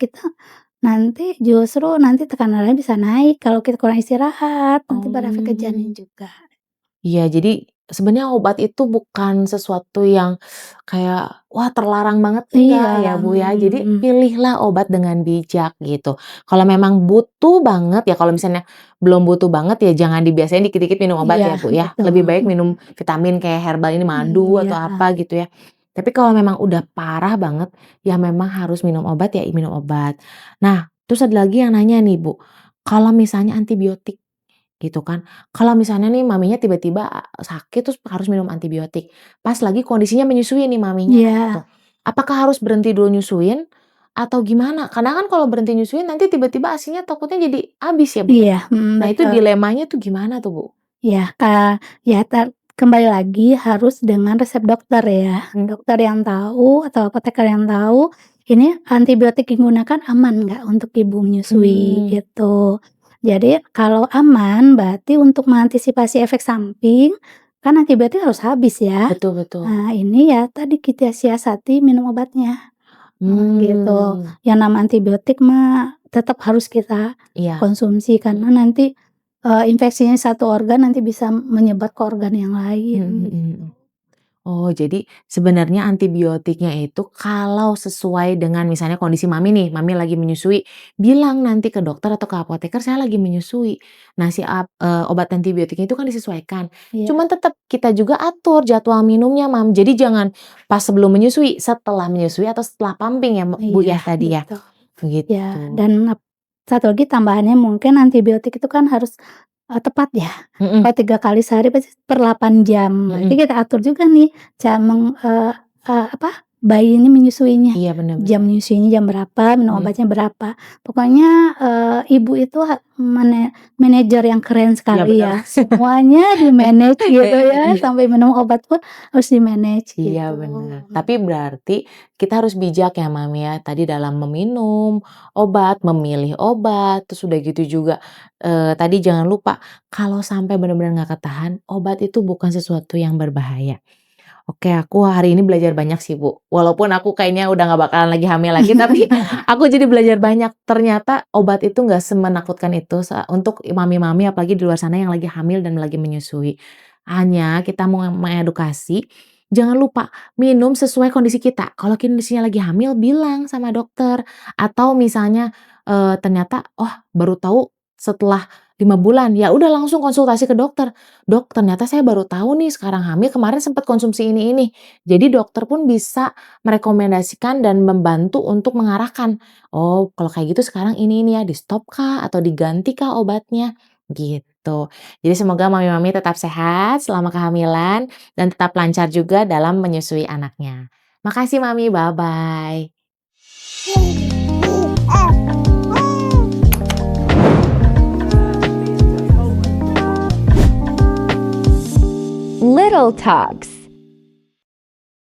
[SPEAKER 2] nanti tekanan darahnya bisa naik kalau kita kurang istirahat, nanti berefek ke janin
[SPEAKER 1] Oh.
[SPEAKER 2] juga.
[SPEAKER 1] Iya, jadi sebenarnya obat itu bukan sesuatu yang kayak, wah terlarang banget, enggak
[SPEAKER 2] Iya,
[SPEAKER 1] ya, Bu, ya. Jadi
[SPEAKER 2] mhm.
[SPEAKER 1] pilihlah obat dengan bijak gitu. Kalau memang butuh banget ya kalau misalnya belum butuh banget ya jangan dibiasain dikit-dikit minum obat
[SPEAKER 2] Iya
[SPEAKER 1] ya, Bu, ya.
[SPEAKER 2] betul,
[SPEAKER 1] Lebih baik minum vitamin kayak herbal ini madu atau
[SPEAKER 2] iya,
[SPEAKER 1] apa gitu ya. Tapi kalau memang udah parah banget, ya memang harus minum obat ya minum obat. Nah, terus ada lagi yang nanya nih, Bu, kalau misalnya antibiotik gitu kan. Kalau misalnya nih maminya tiba-tiba, sakit terus harus minum antibiotik, pas lagi kondisinya menyusui nih maminya gitu.
[SPEAKER 2] iya
[SPEAKER 1] Apakah harus berhenti dulu nyusuin atau gimana? Karena kan kalau berhenti nyusuin nanti tiba-tiba ASI-nya takutnya jadi habis ya, Bu, ya.
[SPEAKER 2] iya,
[SPEAKER 1] Nah itu
[SPEAKER 2] betul.
[SPEAKER 1] dilemanya tuh gimana tuh, Bu?
[SPEAKER 2] Ya, ya kembali lagi harus dengan resep dokter ya. Dokter yang tahu atau apoteker yang tahu, ini antibiotik yang digunakan aman nggak untuk ibu menyusui
[SPEAKER 1] Mmm,
[SPEAKER 2] gitu. Jadi kalau aman berarti untuk mengantisipasi efek samping, kan antibiotik harus habis ya.
[SPEAKER 1] Betul betul.
[SPEAKER 2] Nah, ini ya tadi kita siasati minum obatnya, gitu. Yang nama antibiotik mah tetap harus kita
[SPEAKER 1] Iya.
[SPEAKER 2] konsumsi karena nanti, infeksinya satu organ nanti bisa menyebar ke organ yang lain.
[SPEAKER 1] Oh, jadi sebenarnya antibiotiknya itu kalau sesuai dengan misalnya kondisi Mami nih, Mami lagi menyusui, bilang nanti ke dokter atau ke apoteker, "Saya lagi menyusui." Nah, obat antibiotiknya itu kan disesuaikan.
[SPEAKER 2] Iya,
[SPEAKER 1] Cuman tetap kita juga atur jadwal minumnya, Mam. Jadi jangan pas sebelum menyusui, setelah menyusui atau setelah pumping ya, Bu,
[SPEAKER 2] iya,
[SPEAKER 1] ya tadi ya?
[SPEAKER 2] betul. Ya,
[SPEAKER 1] Begitu.
[SPEAKER 2] dan satu lagi tambahannya mungkin antibiotik itu kan harus, tepat ya.
[SPEAKER 1] Mhm
[SPEAKER 2] Kalau 3 kali sehari berarti per 8 jam. Berarti
[SPEAKER 1] mhm.
[SPEAKER 2] kita atur juga nih apa, bayi ini menyusuinya.
[SPEAKER 1] Iya, bener
[SPEAKER 2] Jam
[SPEAKER 1] bener.
[SPEAKER 2] menyusuinya jam berapa, minum
[SPEAKER 1] Mhm.
[SPEAKER 2] obatnya berapa. Pokoknya, ibu itu manajer yang keren
[SPEAKER 1] Iya,
[SPEAKER 2] sekali
[SPEAKER 1] bener.
[SPEAKER 2] ya. Semuanya di-manage gitu ya, sampai minum obat pun harus di-manage
[SPEAKER 1] Iya
[SPEAKER 2] gitu.
[SPEAKER 1] bener, tapi berarti kita harus bijak ya Mami ya, tadi dalam meminum obat, memilih obat, terus udah gitu juga, tadi jangan lupa kalau sampai benar-benar nggak ketahan, obat itu bukan sesuatu yang berbahaya. Oke, aku hari ini belajar banyak sih Bu, walaupun aku kayaknya udah nggak bakalan lagi hamil lagi, tapi aku jadi belajar banyak. Ternyata obat itu nggak semenakutkan itu untuk mami-mami apalagi di luar sana yang lagi hamil dan lagi menyusui. Hanya kita mau mengedukasi, jangan lupa minum sesuai kondisi kita. Kalau kondisinya lagi hamil, bilang sama dokter. Atau misalnya, ternyata, oh baru tahu setelah 5 bulan, ya udah langsung konsultasi ke dokter. "Dok, ternyata saya baru tahu nih sekarang hamil, kemarin sempat konsumsi ini." Jadi dokter pun bisa merekomendasikan dan membantu untuk mengarahkan, "Oh, kalau kayak gitu sekarang ini ya, di-stop kah atau diganti kah obatnya?" Gitu. Jadi semoga mami-mami tetap sehat selama kehamilan dan tetap lancar juga dalam menyusui anaknya. Makasih Mami, bye-bye.
[SPEAKER 4] Little Talks.